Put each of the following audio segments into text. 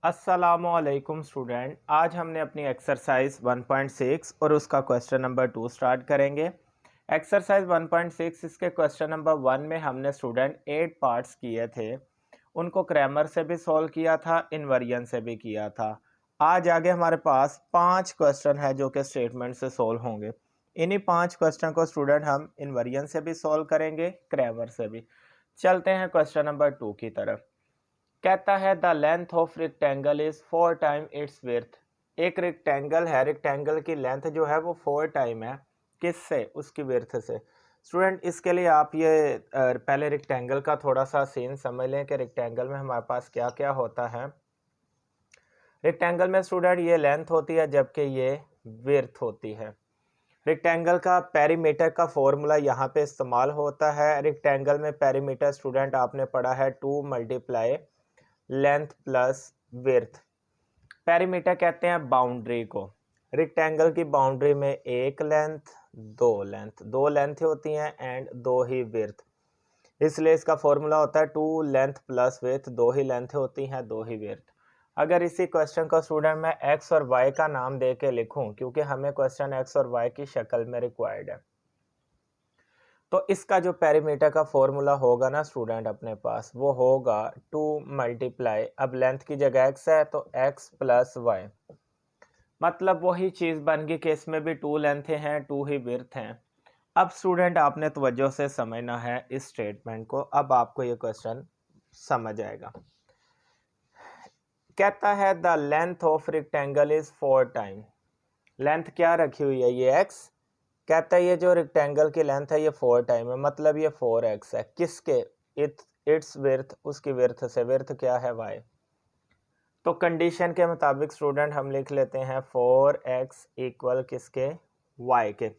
अस्सलामुअलैकुम स्टूडेंट। आज हमने अपनी एक्सरसाइज 1.6 और उसका क्वेश्चन नंबर 2 स्टार्ट करेंगे। एक्सरसाइज 1.6 इसके क्वेश्चन नंबर 1 में हमने स्टूडेंट 8 पार्ट्स किए थे। उनको क्रैमर से भी सॉल्व किया था, इनवेरिएंट से भी किया था। आज आगे हमारे पास 5 क्वेश्चन है जो कि स्टेटमेंट से सॉल्व होंगे। इन्हीं 5 क्वेश्चन को स्टूडेंट हम इनवेरिएंट से भी सॉल्व करेंगे, क्रैमर से भी। चलते हैं क्वेश्चन नंबर 2 की तरफ। कहता है the length of rectangle is 4 time it's width. एक रेक्टेंगल है, रेक्टेंगल की लेंथ जो है वो 4 टाइम है, किससे? उसकी विड्थ से। स्टूडेंट इसके लिए आप ये पहले रेक्टेंगल का थोड़ा सा सीन समझ लें कि रेक्टेंगल में हमारे पास क्या क्या होता है। रेक्टेंगल में स्टूडेंट ये लेंथ होती है जबकि ये विड्थ होती है। रेक्टेंगल का पेरीमीटर का फॉर्मूला यहाँ पे इस्तेमाल होता है। रेक्टेंगल में पेरीमीटर स्टूडेंट आपने पढ़ा है 2 multiply length plus width. Perimeter कहते हैं बाउंड्री को। रेक्टेंगल की बाउंड्री में एक लेंथ, दो लेंथ होती हैं एंड दो ही विड्थ, इसलिए इसका फॉर्मूला होता है 2 लेंथ प्लस विड्थ। दो ही लेंथ होती हैं, दो ही विड्थ। अगर इसी क्वेश्चन को स्टूडेंट मैं एक्स और वाई का नाम दे के लिखूं, क्योंकि हमें क्वेश्चन एक्स और वाई की शक्ल में रिक्वायर्ड है, तो इसका जो पेरीमीटर का फॉर्मूला होगा ना स्टूडेंट अपने पास, वो होगा 2 मल्टीप्लाई, अब लेंथ की जगह x है तो x प्लस वाई। मतलब वही चीज़ बन गई कि इसमें भी 2 लेंथें हैं, 2 ही विड्थ हैं। अब स्टूडेंट आपने तवज्जो से समझना है इस स्टेटमेंट को, अब आपको ये क्वेश्चन समझ आएगा। कहता है the length of rectangle is 4 time. Length क्या रखी हुई है? ये x। कहता है ये जो रेक्टेंगल की लेंथ है ये 4 टाइम है, मतलब ये 4x है। किसके? इट्स विड्थ, उसकी विड्थ से। विड्थ क्या है? y। तो कंडीशन के मुताबिक स्टूडेंट हम लिख लेते हैं 4x इक्वल किसके? y के।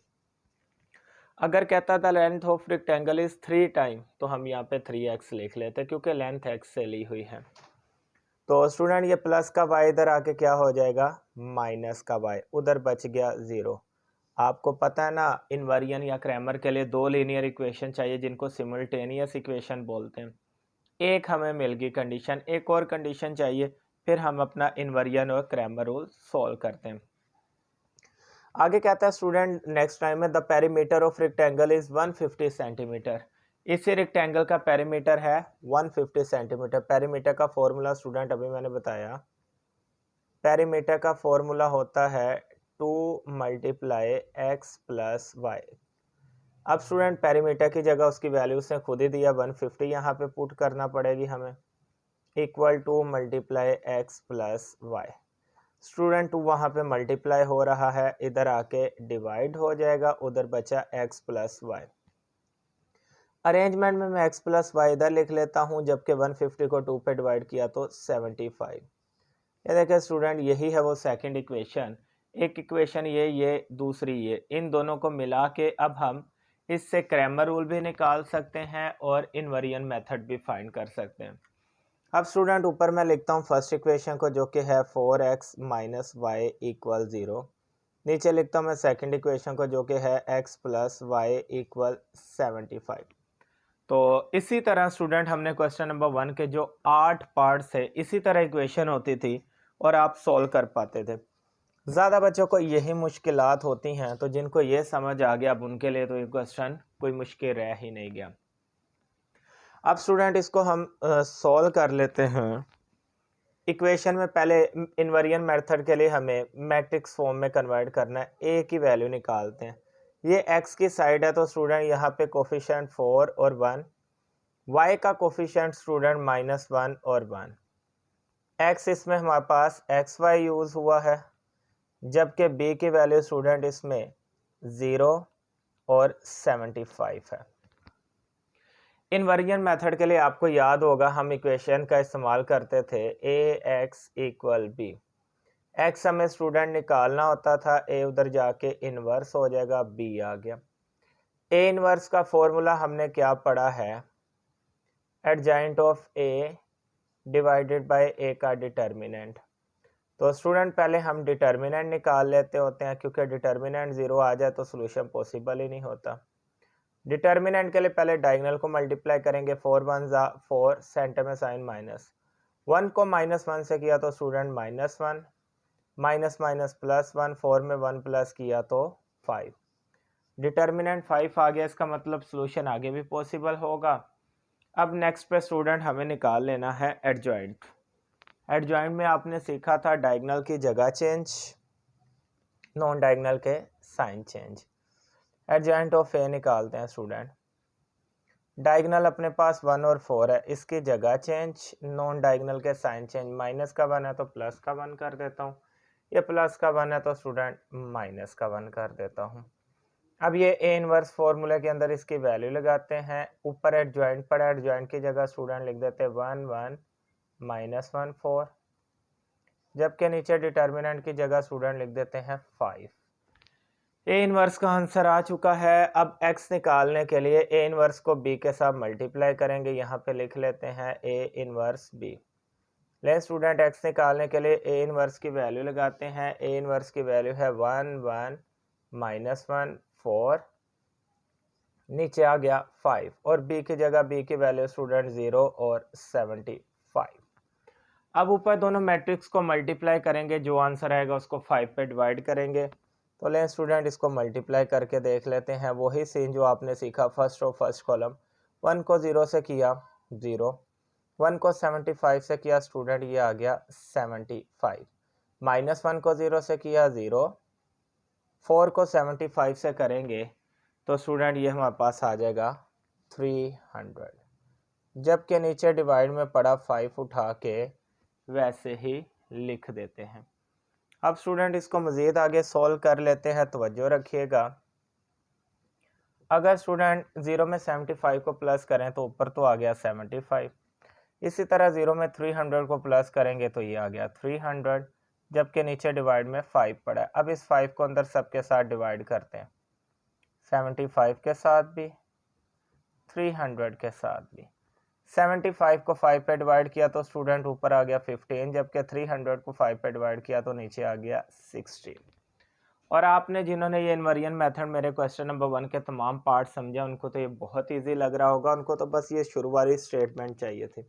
अगर कहता था length of rectangle is 3 time, तो हम यहाँ पे 3x लिख लेते क्योंकि लेंथ x से ली हुई है। तो स्टूडेंट ये प्लस का y इधर आके क्या हो जाएगा? माइनस का y, उधर बच गया 0। आपको पता है ना, इनवेरिएंट या क्रैमर के लिए 2 लीनियर इक्वेशन चाहिए जिनको सिमुल्टेनियस इक्वेशन बोलते हैं। एक हमें मिल गई कंडीशन, एक और कंडीशन चाहिए, फिर हम अपना इनवेरिएंट और क्रैमर रूल सॉल्व करते हैं। आगे कहता है स्टूडेंट नेक्स्ट टाइम में the perimeter of rectangle is 150 centimetre. इसी रेक्टेंगल का पेरीमीटर है 150 सेंटीमीटर। पेरीमीटर का फॉर्मूला स्टूडेंट अभी मैंने बताया, पेरीमीटर का फॉर्मूला होता है 2 मल्टीप्लाई एक्स प्लस वाई। अब स्टूडेंट पेरीमीटर की जगह उसकी वैल्यू उसने खुद ही दिया 150, यहाँ पे पुट करना पड़ेगी हमें, equal to multiply x plus y. Student वहाँ पे मल्टीप्लाई हो रहा है, इधर आके डिवाइड हो जाएगा, उधर बचा एक्स प्लस वाई। अरेंजमेंट में मैं एक्स प्लस वाई इधर लिख लेता हूँ, जबकि 150 को 2 पे डिवाइड किया तो 75। ये देखिए स्टूडेंट, यही है वो सेकंड इक्वेशन। एक इक्वेशन ये दूसरी ये, इन दोनों को मिला के अब हम इससे क्रैमर रूल भी निकाल सकते हैं और इनवेरिएंट मेथड भी फाइंड कर सकते हैं। अब स्टूडेंट ऊपर मैं लिखता हूँ फर्स्ट इक्वेशन को, जो कि है 4x माइनस वाई इक्वल 0। नीचे लिखता हूँ मैं सेकंड इक्वेशन को, जो कि है x प्लस वाई इक्वल 75। तो इसी तरह स्टूडेंट हमने क्वेश्चन नंबर 1 के जो 8 पार्ट्स है, इसी तरह इक्वेशन होती थी और आप सॉल्व कर पाते थे। ज़्यादा बच्चों को यही मुश्किलात होती हैं, तो जिनको ये समझ आ गया अब उनके लिए तो ये क्वेश्चन कोई मुश्किल रह ही नहीं गया। अब स्टूडेंट इसको हम सॉल्व कर लेते हैं। इक्वेशन में पहले इनवेरिएंट मेथड के लिए हमें मैट्रिक्स फॉर्म में कन्वर्ट करना है, ए की वैल्यू निकालते हैं। ये एक्स की साइड है तो स्टूडेंट यहाँ पे कोफिशिएंट 4 और 1, वाई का कोफिशिएंट स्टूडेंट -1 और 1। एक्स इसमें हमारे पास एक्स वाई यूज़ हुआ है, जबकि बी की वैल्यू स्टूडेंट इसमें 0 और 75 है। इनवेरिएंट मेथड के लिए आपको याद होगा हम इक्वेशन का इस्तेमाल करते थे ए एक्स इक्वल बी। एक्स हमें स्टूडेंट निकालना होता था, ए उधर जाके इनवर्स हो जाएगा, बी आ गया। ए इनवर्स का फॉर्मूला हमने क्या पढ़ा है? Adjoint of A divided by A का डिटर्मिनेंट। तो स्टूडेंट पहले हम डिटर्मिनेंट निकाल लेते होते हैं, क्योंकि डिटर्मिनेंट 0 आ जाए तो सोल्यूशन पॉसिबल ही नहीं होता। डिटर्मिनेंट के लिए पहले डायगोनल को मल्टीप्लाई करेंगे, 4 1 4, सेंटर में साइन माइनस, 1 को -1 से किया तो स्टूडेंट -1, माइनस माइनस +1, 4 में 1 प्लस किया तो 5। डिटर्मिनेंट 5 आ गया, इसका मतलब सॉल्यूशन आगे भी पॉसिबल होगा। अब नेक्स्ट पे स्टूडेंट हमें निकाल लेना है एडजॉइंट। एडजॉइंट में आपने सीखा था डायगोनल की जगह चेंज, नॉन डायगोनल के साइन चेंज। एडजॉइंट ऑफ ए निकालते हैं स्टूडेंट। डायगोनल अपने पास 1 और 4 है, इसकी जगह चेंज, नॉन डायगोनल के साइन चेंज। माइनस का 1 है तो प्लस का 1 कर देता हूँ, ये प्लस का 1 है तो स्टूडेंट माइनस का 1 कर देता हूँ। अब ये ए इनवर्स फॉर्मूले के अंदर इसकी वैल्यू लगाते हैं। ऊपर एडजॉइंट पड़ा, एडजॉइंट की जगह स्टूडेंट लिख देते हैं 1 1 -1 4, जबकि नीचे डिटर्मिनेंट की जगह स्टूडेंट लिख देते हैं 5। ए इनवर्स का आंसर आ चुका है। अब एक्स निकालने के लिए ए इनवर्स को बी के साथ मल्टीप्लाई करेंगे, यहाँ पे लिख लेते हैं ए इनवर्स बी। ले स्टूडेंट एक्स निकालने के लिए ए इनवर्स की वैल्यू लगाते हैं। ए इनवर्स की वैल्यू है 1 1 -1 4, नीचे आ गया 5, और बी की जगह बी की वैल्यू स्टूडेंट 0 और 75। अब ऊपर दोनों मैट्रिक्स को मल्टीप्लाई करेंगे, जो आंसर आएगा उसको 5 पे डिवाइड करेंगे। तो लें स्टूडेंट इसको मल्टीप्लाई करके देख लेते हैं। वही सीन जो आपने सीखा, फर्स्ट रो फर्स्ट कॉलम। 1 को 0 से किया 0, 1 को 75 से किया स्टूडेंट, ये आ गया 75। -1 को 0 से किया 0, 4 को 75 से करेंगे तो स्टूडेंट ये हमारे पास आ जाएगा 300, जबकि नीचे डिवाइड में पड़ा 5 उठा के वैसे ही लिख देते हैं। अब स्टूडेंट इसको मज़ीद आगे सॉल्व कर लेते हैं, तवज्जो रखिएगा। अगर स्टूडेंट 0 में 75 को प्लस करें तो ऊपर तो आ गया 75, इसी तरह 0 में 300 को प्लस करेंगे तो ये आ गया 300, जबकि नीचे डिवाइड में 5 पड़ा है। अब इस 5 को अंदर सबके साथ डिवाइड करते हैं, 75 के साथ भी, 300 के साथ भी। 75 को 5 पे डिवाइड किया तो स्टूडेंट ऊपर आ गया 15, जबकि 300 को 5 पे डिवाइड किया तो नीचे आ गया 16। और आपने जिन्होंने ये इन्वर्जन मेथड मेरे क्वेश्चन नंबर 1 के तमाम पार्ट समझा, उनको तो ये बहुत इजी लग रहा होगा, उनको तो बस ये शुरू वाली स्टेटमेंट चाहिए थी।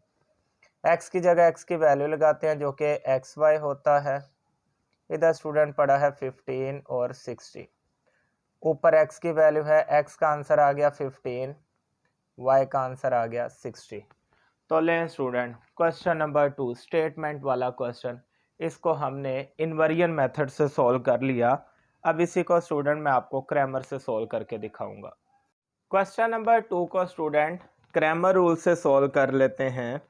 x की जगह x की वैल्यू लगाते हैं जो कि xy होता है। इधर स्टूडेंट पड़ा है 15 और 60, ऊपर x की वैल्यू है, x का आंसर आ गया 15, y का आंसर आ गया 60। तो लें स्टूडेंट क्वेश्चन नंबर 2 स्टेटमेंट वाला क्वेश्चन, इसको हमने इन्वर्जन मेथड से सॉल्व कर लिया। अब इसी को स्टूडेंट मैं आपको क्रैमर से सॉल्व करके दिखाऊंगा। क्वेश्चन नंबर 2 को स्टूडेंट क्रैमर रूल से सॉल्व कर लेते हैं,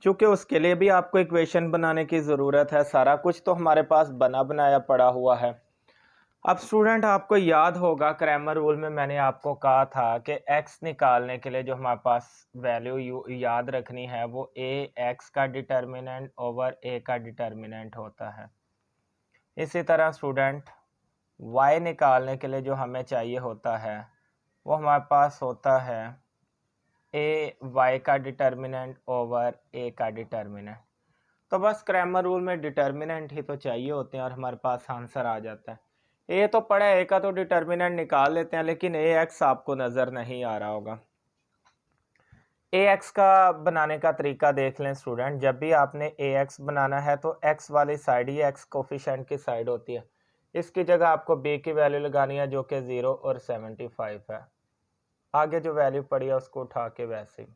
क्योंकि उसके लिए भी आपको इक्वेशन बनाने की ज़रूरत है। सारा कुछ तो हमारे पास बना बनाया पड़ा हुआ है। अब स्टूडेंट आपको याद होगा क्रैमर रूल में मैंने आपको कहा था कि x निकालने के लिए जो हमारे पास वैल्यू याद रखनी है वो a x का डिटर्मिनेंट ओवर a का डिटर्मिनेंट होता है। इसी तरह स्टूडेंट y निकालने के लिए जो हमें चाहिए होता है वो हमारे पास होता है a y का डिटर्मिनेंट ओवर a का डिटर्मिनेंट। तो बस क्रैमर रूल में डिटर्मिनेंट ही तो चाहिए होते हैं और हमारे पास आंसर आ जाता है। ए तो पड़ा है, ए का तो डिटर्मिनेंट निकाल लेते हैं, लेकिन ए एक्स आपको नज़र नहीं आ रहा होगा। ए एक्स का बनाने का तरीका देख लें स्टूडेंट। जब भी आपने ए एक्स बनाना है तो एक्स वाली साइड ही एक्स कोफिशिएंट की साइड होती है, इसकी जगह आपको बी की वैल्यू लगानी है जो कि 0 और 75 है। आगे जो वैल्यू पड़ी है उसको उठा के वैसे ही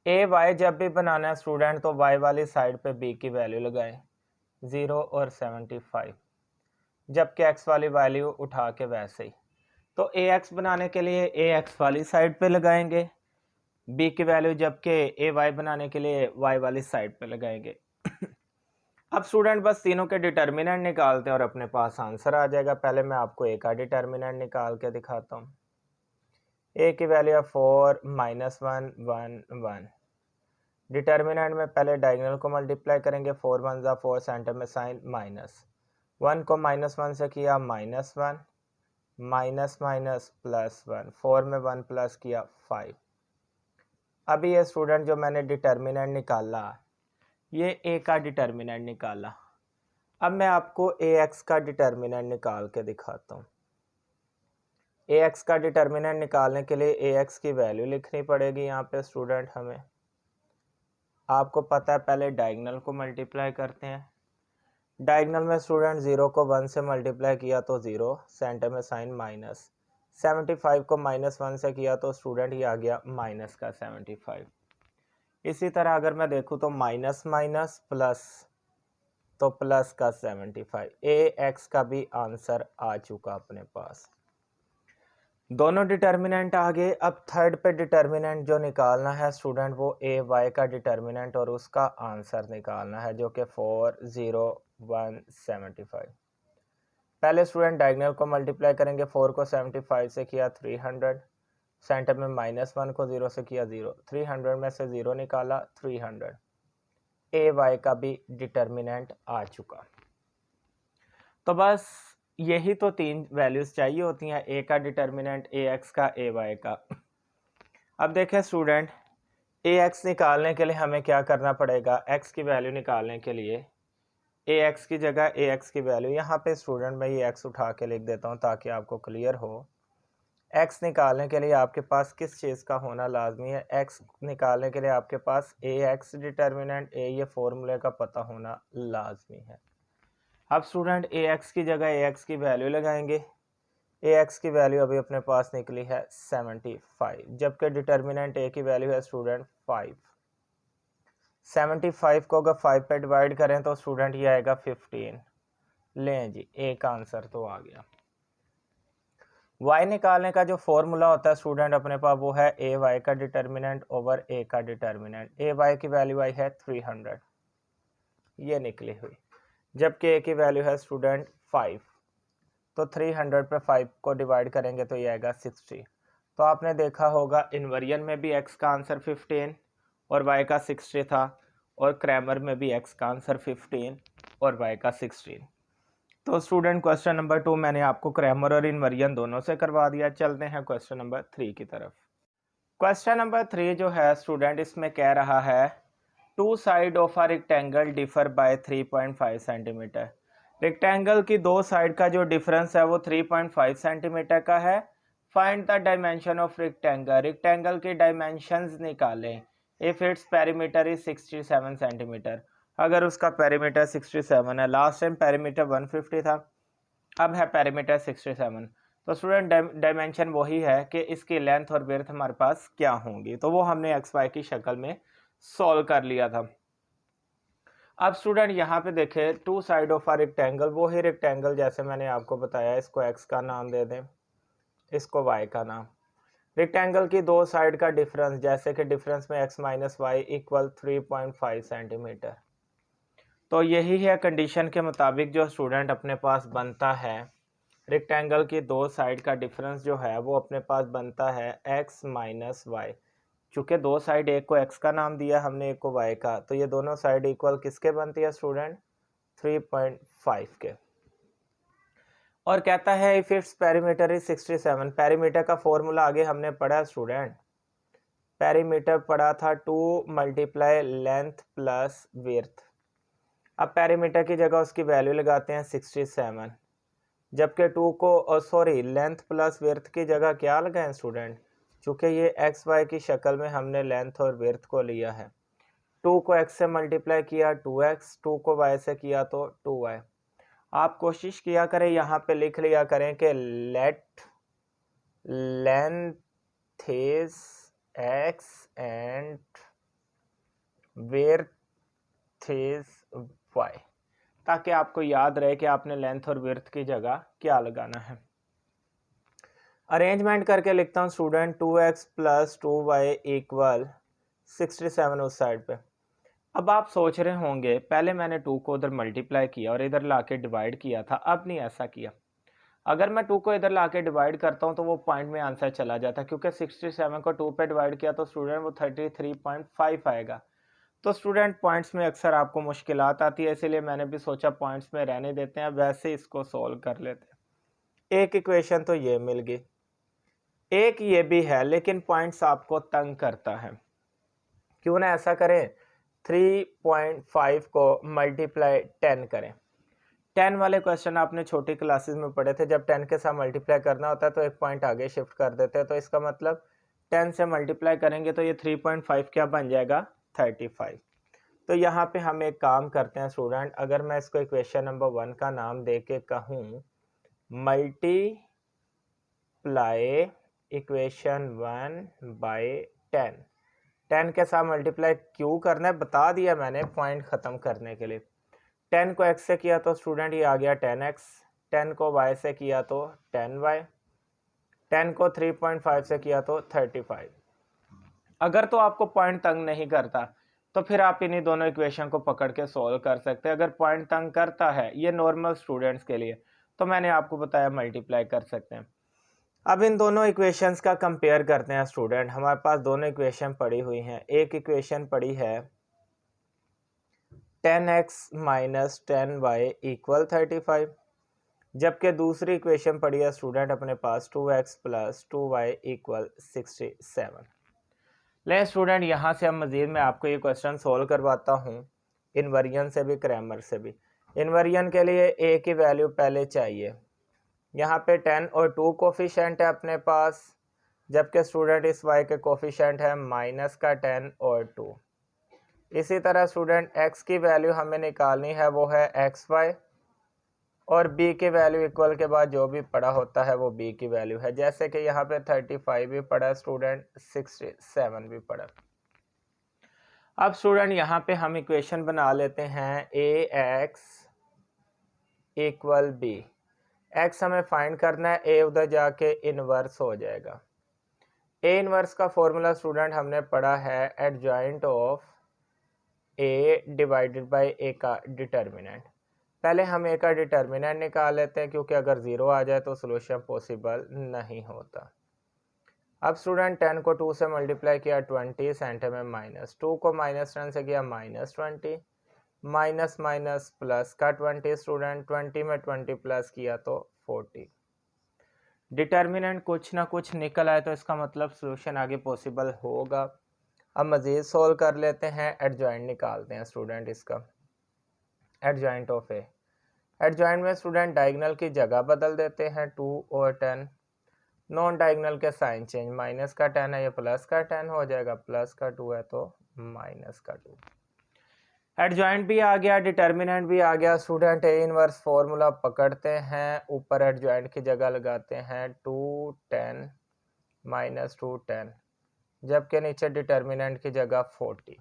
ए वाई जब भी बनाना है स्टूडेंट तो वाई वाली साइड पे बी की वैल्यू लगाएं 0 और 75, जबकि एक्स वाली वैल्यू उठा के वैसे ही। तो ए एक्स बनाने के लिए ए एक्स वाली साइड पे लगाएंगे बी की वैल्यू, जबकि ए वाई बनाने के लिए वाई वाली साइड पे लगाएंगे। अब स्टूडेंट बस तीनों के डिटर्मिनेंट निकालते हैं और अपने पास आंसर आ जाएगा। पहले मैं आपको ए का डिटर्मिनेंट निकाल के दिखाता हूँ। ए की वैल्यू 4 -1 1 1। डिटर्मिनेंट में पहले डायगोनल को मल्टीप्लाई करेंगे, 4 1 ज़ा 4, सेंटर में साइन माइनस। 1 को -1 से किया -1, माइनस माइनस +1, 4 में 1 प्लस किया 5। अभी ये स्टूडेंट जो मैंने डिटर्मिनेंट निकाला, ये ए का डिटर्मिनेंट निकाला। अब मैं आपको ए एक्स का डिटर्मिनेंट निकाल के दिखाता हूँ। ए एक्स का डिटर्मिनेंट निकालने के लिए ए एक्स की वैल्यू लिखनी पड़ेगी यहाँ पे स्टूडेंट हमें। आपको पता है पहले डायगोनल को मल्टीप्लाई करते हैं। डायगोनल में स्टूडेंट 0 को 1 से मल्टीप्लाई किया तो 0, सेंटर में साइन माइनस। 75 को -1 से किया तो स्टूडेंट ये आ गया माइनस का 75। इसी तरह अगर मैं देखूँ तो माइनस माइनस प्लस, तो प्लस का 75। AX का भी आंसर आ चुका अपने पास। दोनों डिटर्मिनेंट आ गए। अब थर्ड पे डिटर्मिनेंट जो निकालना है स्टूडेंट वो AY का डिटर्मिनेंट और उसका आंसर निकालना है जो कि 40175। पहले स्टूडेंट डायगोनल को मल्टीप्लाई करेंगे। 4 को 75 से किया 300, सेंटर में -1 को 0 से किया 0, 300 में से 0 निकाला 300। AY का भी डिटर्मिनेंट आ चुका। तो बस यही तो तीन वैल्यूज चाहिए होती हैं, A का डिटर्मिनेंट, AX का, AY का। अब देखें स्टूडेंट, AX निकालने के लिए हमें क्या करना पड़ेगा। X की वैल्यू निकालने के लिए AX की जगह AX की वैल्यू, यहाँ पे स्टूडेंट मैं ये X उठा के लिख देता हूँ ताकि आपको क्लियर हो। X निकालने के लिए आपके पास किस चीज़ का होना लाजमी है। X निकालने के लिए आपके पास AX डिटर्मिनेंट, ये फॉर्मूले का पता होना लाजमी है। अब स्टूडेंट AX की जगह AX की वैल्यू लगाएंगे। AX की वैल्यू अभी अपने पास निकली है 75, जबकि डिटर्मिनेंट A की वैल्यू है स्टूडेंट 5। 75 को अगर 5 पे डिवाइड करें तो स्टूडेंट ये आएगा 15। लें जी, A का आंसर तो आ गया। Y निकालने का जो फॉर्मूला होता है स्टूडेंट अपने पास वो है AY का डिटर्मिनेंट ओवर A का डिटर्मिनेंट। AY की वैल्यू आई है 300, ये निकली हुई, जबकि A की वैल्यू है स्टूडेंट 5। तो 300 पे 5 को डिवाइड करेंगे तो ये आएगा 60। तो आपने देखा होगा इन्वर्जन में भी X का आंसर 15 और Y का 60 था, और क्रैमर में भी X का आंसर 15 और Y का 16। तो स्टूडेंट क्वेश्चन नंबर 2 मैंने आपको क्रैमर और इन्वर्जन दोनों से करवा दिया। चलते हैं क्वेश्चन नंबर 3 की तरफ। क्वेश्चन नंबर 3 जो है स्टूडेंट इसमें कह रहा है two side of a rectangle differ by 3.5 centimetre. Rectangle की दो साइड का जो डिफरेंस है वो 3.5 सेंटीमीटर का है। Find the dimension of rectangle. Rectangle के डायमेंशंस निकालें if its perimeter is 67 centimetre. अगर उसका पेरीमीटर 67 है, लास्ट टाइम पेरीमीटर 150 था, अब है पेरीमीटर 67, तो स्टूडेंट डायमेंशन वही है कि इसकी लेंथ और विड्थ हमारे पास क्या होंगी। तो वो हमने एक्स वाई की शक्ल में सॉल्व कर लिया था। अब स्टूडेंट यहाँ पे देखे two side of a rectangle, वो ही रेक्टेंगल जैसे मैंने आपको बताया, इसको एक्स का नाम दे दें, इसको वाई का नाम। रेक्टेंगल की दो साइड का डिफरेंस, जैसे कि डिफरेंस में x minus y equal 3.5 centimetre. तो यही है कंडीशन के मुताबिक जो स्टूडेंट अपने पास बनता है, रेक्टेंगल की दो साइड का डिफरेंस जो है वो अपने पास बनता है x माइनस वाई। चूँकि दो साइड, एक को x का नाम दिया हमने, एक को y का, तो ये दोनों साइड इक्वल किसके बनती है स्टूडेंट, 3.5 के। और कहता है if its perimeter is 67। Perimeter का फॉर्मूला आगे हमने पढ़ा स्टूडेंट, पेरीमीटर पढ़ा था 2 मल्टीप्लाई लेंथ प्लस विड्थ। अब पेरीमीटर की जगह उसकी वैल्यू लगाते हैं 67, जबकि 2 को सॉरी लेंथ प्लस विड्थ की जगह क्या लगाएं स्टूडेंट, चूँकि ये एक्स वाई की शक्ल में हमने लेंथ और विड्थ को लिया है। 2 को x से मल्टीप्लाई किया 2x, 2 को y से किया तो 2y। आप कोशिश किया करें यहाँ पे लिख लिया करें कि late length is x and width is y, ताकि आपको याद रहे कि आपने लेंथ और विड्थ की जगह क्या लगाना है। अरेंजमेंट करके लिखता हूँ student, 2x plus 2y equal 67 उस साइड पे। अब आप सोच रहे होंगे पहले मैंने 2 को उधर मल्टीप्लाई किया और इधर लाके डिवाइड किया था, अब नहीं ऐसा किया। अगर मैं 2 को इधर लाके डिवाइड करता हूँ तो वो पॉइंट में आंसर चला जाता, क्योंकि 67 को 2 पे डिवाइड किया तो स्टूडेंट वो 33.5 आएगा। तो स्टूडेंट पॉइंट्स में अक्सर आपको मुश्किलात आती है, इसीलिए मैंने भी सोचा पॉइंट्स में रहने देते हैं, वैसे इसको सोल्व कर लेते हैं। एक इक्वेशन तो ये मिल गई, एक ये भी है, लेकिन पॉइंट्स आपको तंग करता है। क्यों ना ऐसा करें, 3.5 को मल्टीप्लाई 10 करें। 10 वाले क्वेश्चन आपने छोटी क्लासेस में पढ़े थे, जब 10 के साथ मल्टीप्लाई करना होता है तो एक पॉइंट आगे शिफ्ट कर देते हैं। तो इसका मतलब 10 से मल्टीप्लाई करेंगे तो ये 3.5 क्या बन जाएगा, 35। तो यहाँ पे हम एक काम करते हैं स्टूडेंट, अगर मैं इसको इक्वेशन नंबर 1 का नाम दे के कहूँ मल्टीप्लाई इक्वेशन 1 बाय 10, 10 के साथ मल्टीप्लाई क्यों करना है बता दिया मैंने पॉइंट ख़त्म करने के लिए। 10 को x से किया तो स्टूडेंट ये आ गया 10x, 10 को y से किया तो 10y, 10 को 3.5 से किया तो 35। अगर तो आपको पॉइंट तंग नहीं करता तो फिर आप इन्हीं दोनों इक्वेशन को पकड़ के सॉल्व कर सकते हैं। अगर पॉइंट तंग करता है, ये नॉर्मल स्टूडेंट्स के लिए, तो मैंने आपको बताया मल्टीप्लाई कर सकते हैं। अब इन दोनों इक्वेशंस का कंपेयर करते हैं स्टूडेंट। हमारे पास दोनों इक्वेशन पड़ी हुई हैं। एक इक्वेशन पड़ी है 10x माइनस 10y इक्वल 35, जबकि दूसरी इक्वेशन पड़ी है स्टूडेंट अपने पास 2x प्लस 2y इक्वल 67। ले स्टूडेंट, यहाँ से हम मज़ीद मैं आपको ये क्वेश्चन सोल्व करवाता हूँ, इनवर्जन से भी क्रैमर से भी। इनवर्जन के लिए a की वैल्यू पहले चाहिए। यहाँ पे 10 और 2 कोफिशेंट है अपने पास, जबकि स्टूडेंट इस y के कोफिशेंट है माइनस का 10 और 2। इसी तरह स्टूडेंट x की वैल्यू हमें निकालनी है, वो है xy, और b की वैल्यू इक्वल के बाद जो भी पड़ा होता है वो b की वैल्यू है। जैसे कि यहाँ पे 35 भी पड़ा स्टूडेंट, 67 भी पड़ा। अब स्टूडेंट यहाँ पे हम इक्वेशन बना लेते हैं ax इक्वल b। x हमें फाइंड करना है, a उधर जाके इनवर्स हो जाएगा। a इनवर्स का फॉर्मूला स्टूडेंट हमने पढ़ा है adjoint of a divided by a का डिटर्मिनेंट। पहले हम a का डिटर्मिनेंट निकाल लेते हैं, क्योंकि अगर 0 आ जाए तो सोल्यूशन पॉसिबल नहीं होता। अब स्टूडेंट 10 को 2 से मल्टीप्लाई किया 20 सेंटर में माइनस, 2 को माइनस 10 से किया माइनस 20, माइनस माइनस प्लस का 20 स्टूडेंट, 20 में 20 प्लस किया तो 40। डिटर्मिनेंट कुछ ना कुछ निकल आए तो इसका मतलब सोल्यूशन आगे पॉसिबल होगा। अब मज़ीद सोल्व कर लेते हैं, एडजॉइंट निकालते हैं स्टूडेंट इसका। एडजॉइंट ऑफ ए, एडजॉइंट में स्टूडेंट डायगोनल की जगह बदल देते हैं 2 और 10, नॉन डायगोनल के साइन चेंज, माइनस का 10 है ये प्लस का 10 हो जाएगा, प्लस का 2 है तो माइनस का 2। एडजॉइंट भी आ गया, डिटर्मिनेंट भी आ गया स्टूडेंट। ए इनवर्स फॉर्मूला पकड़ते हैं, ऊपर एडजॉइंट की जगह लगाते हैं 2 10 माइनस 2 10, जबकि नीचे डिटर्मिनेंट की जगह 40।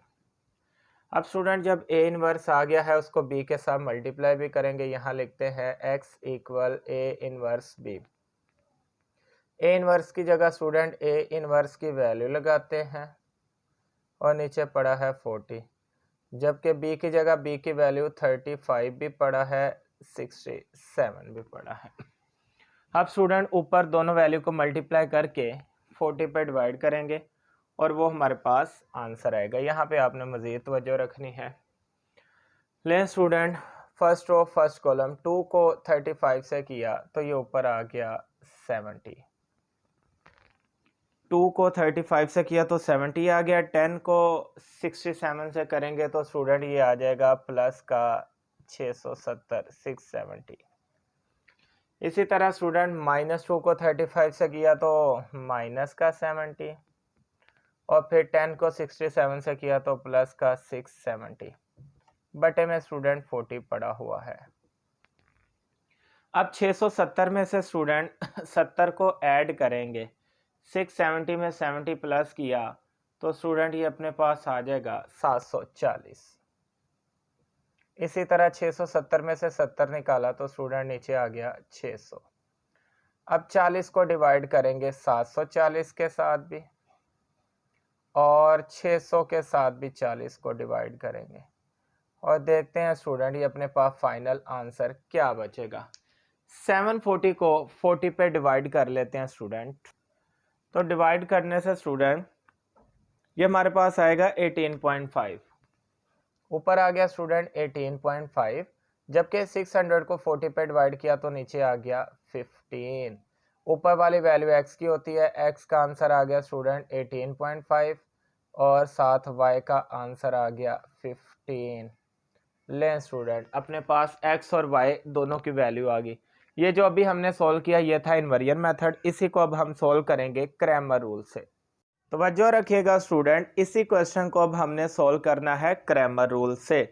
अब स्टूडेंट जब ए इनवर्स आ गया है उसको बी के साथ मल्टीप्लाई भी करेंगे। यहाँ लिखते हैं x equal A inverse B. A inverse की जगह स्टूडेंट ए इनवर्स की वैल्यू लगाते हैं और नीचे पड़ा है 40, जबकि बी की जगह बी की वैल्यू 35 भी पड़ा है, 67 भी पड़ा है। अब स्टूडेंट ऊपर दोनों वैल्यू को मल्टीप्लाई करके 40 पे डिवाइड करेंगे और वो हमारे पास आंसर आएगा। यहाँ पे आपने मज़ीद तवज्जो रखनी है। लें student, first row first column, 2 को 35 से किया तो ये ऊपर आ गया 70, 2 को 35 से किया तो 70 आ गया, 10 को 67 से करेंगे तो स्टूडेंट ये आ जाएगा प्लस का 670, 670। इसी तरह स्टूडेंट माइनस 2 को 35 से किया तो माइनस का 70, और फिर 10 को 67 से किया तो प्लस का 670, बटे में स्टूडेंट 40 पड़ा हुआ है। अब 670 में से स्टूडेंट 70 को ऐड करेंगे, 670 में 70 प्लस किया तो स्टूडेंट ये अपने पास आ जाएगा 740। इसी तरह 670 में से 70 निकाला तो स्टूडेंट नीचे आ गया 600। अब 40 को डिवाइड करेंगे 740 के साथ भी, और 600 के साथ भी 40 को डिवाइड करेंगे, और देखते हैं स्टूडेंट ये अपने पास फाइनल आंसर क्या बचेगा। 740 को 40 पे डिवाइड कर लेते हैं स्टूडेंट। तो डिवाइड करने से स्टूडेंट ये हमारे पास आएगा 18.5, ऊपर आ गया स्टूडेंट 18.5, जबकि 600 को 40 पे डिवाइड किया तो नीचे आ गया 15। ऊपर वाली वैल्यू x की होती है, x का आंसर आ गया स्टूडेंट 18.5 और साथ y का आंसर आ गया 15। लें स्टूडेंट, अपने पास x और y दोनों की वैल्यू आ गई। ये जो अभी हमने सॉल्व किया ये था इनवर्जन मेथड, इसी को अब हम सॉल्व करेंगे क्रैमर रूल से। तवज्जो रखिएगा स्टूडेंट, इसी क्वेश्चन को अब हमने सॉल्व करना है क्रैमर रूल से।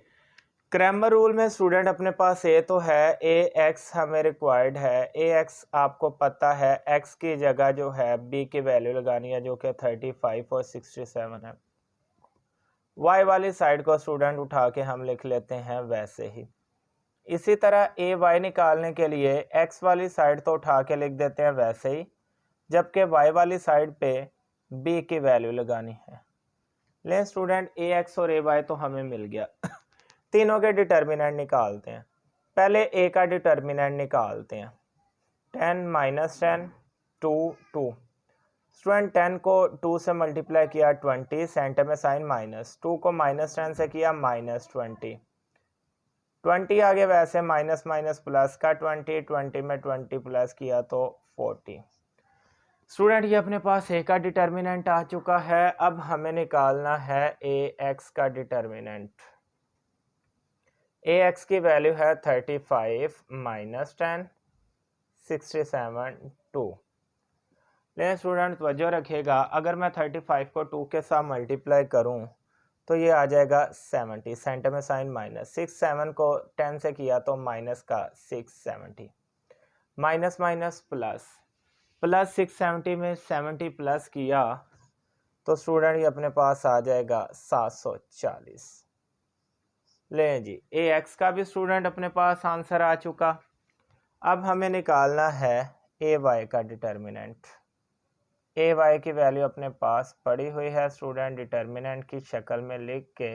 क्रैमर रूल में स्टूडेंट अपने पास ए तो है, ए एक्स हमें रिक्वायर्ड है, ए एक्स आपको पता है, एक्स की जगह जो है बी की वैल्यू लगानी है जो कि 35 और 67 है। वाई वाली साइड को स्टूडेंट उठा के हम लिख लेते हैं वैसे ही। इसी तरह ए वाई निकालने के लिए एक्स वाली साइड तो उठा के लिख देते हैं वैसे ही, जबकि वाई वाली साइड पे बी की वैल्यू लगानी है। ले स्टूडेंट, ए एक्स और ए वाई तो हमें मिल गया। तीनों के डिटर्मिनेंट निकालते हैं। पहले ए का डिटर्मिनेंट निकालते हैं। 10 - 10 2 2। स्टूडेंट 10 को 2 से मल्टीप्लाई किया 20, सेंटर में साइन माइनस, 2 को -10 से किया -20, 20 आगे वैसे माइनस माइनस प्लस का 20, 20 में 20 प्लस किया तो 40। स्टूडेंट ये अपने पास ए का डिटर्मिनेंट आ चुका है। अब हमें निकालना है ए एक्स का डिटर्मिनेंट। ए एक्स की वैल्यू है 35 - 10 67 2। लेकिन स्टूडेंट तवज्जो रखिएगा, अगर मैं 35 को 2 के साथ मल्टीप्लाई करूं तो ये आ जाएगा 70, सेंटर में साइन माइनस, 6 7 को 10 से किया तो माइनस का 670, माइनस माइनस प्लस, प्लस 670 में 70 प्लस किया तो स्टूडेंट ये अपने पास आ जाएगा 740। ले जी, ए एक्स का भी स्टूडेंट अपने पास आंसर आ चुका। अब हमें निकालना है ए वाई का डिटर्मिनेंट। ए वाई की वैल्यू अपने पास पड़ी हुई है स्टूडेंट, डिटर्मिनेंट की शक्ल में लिख के।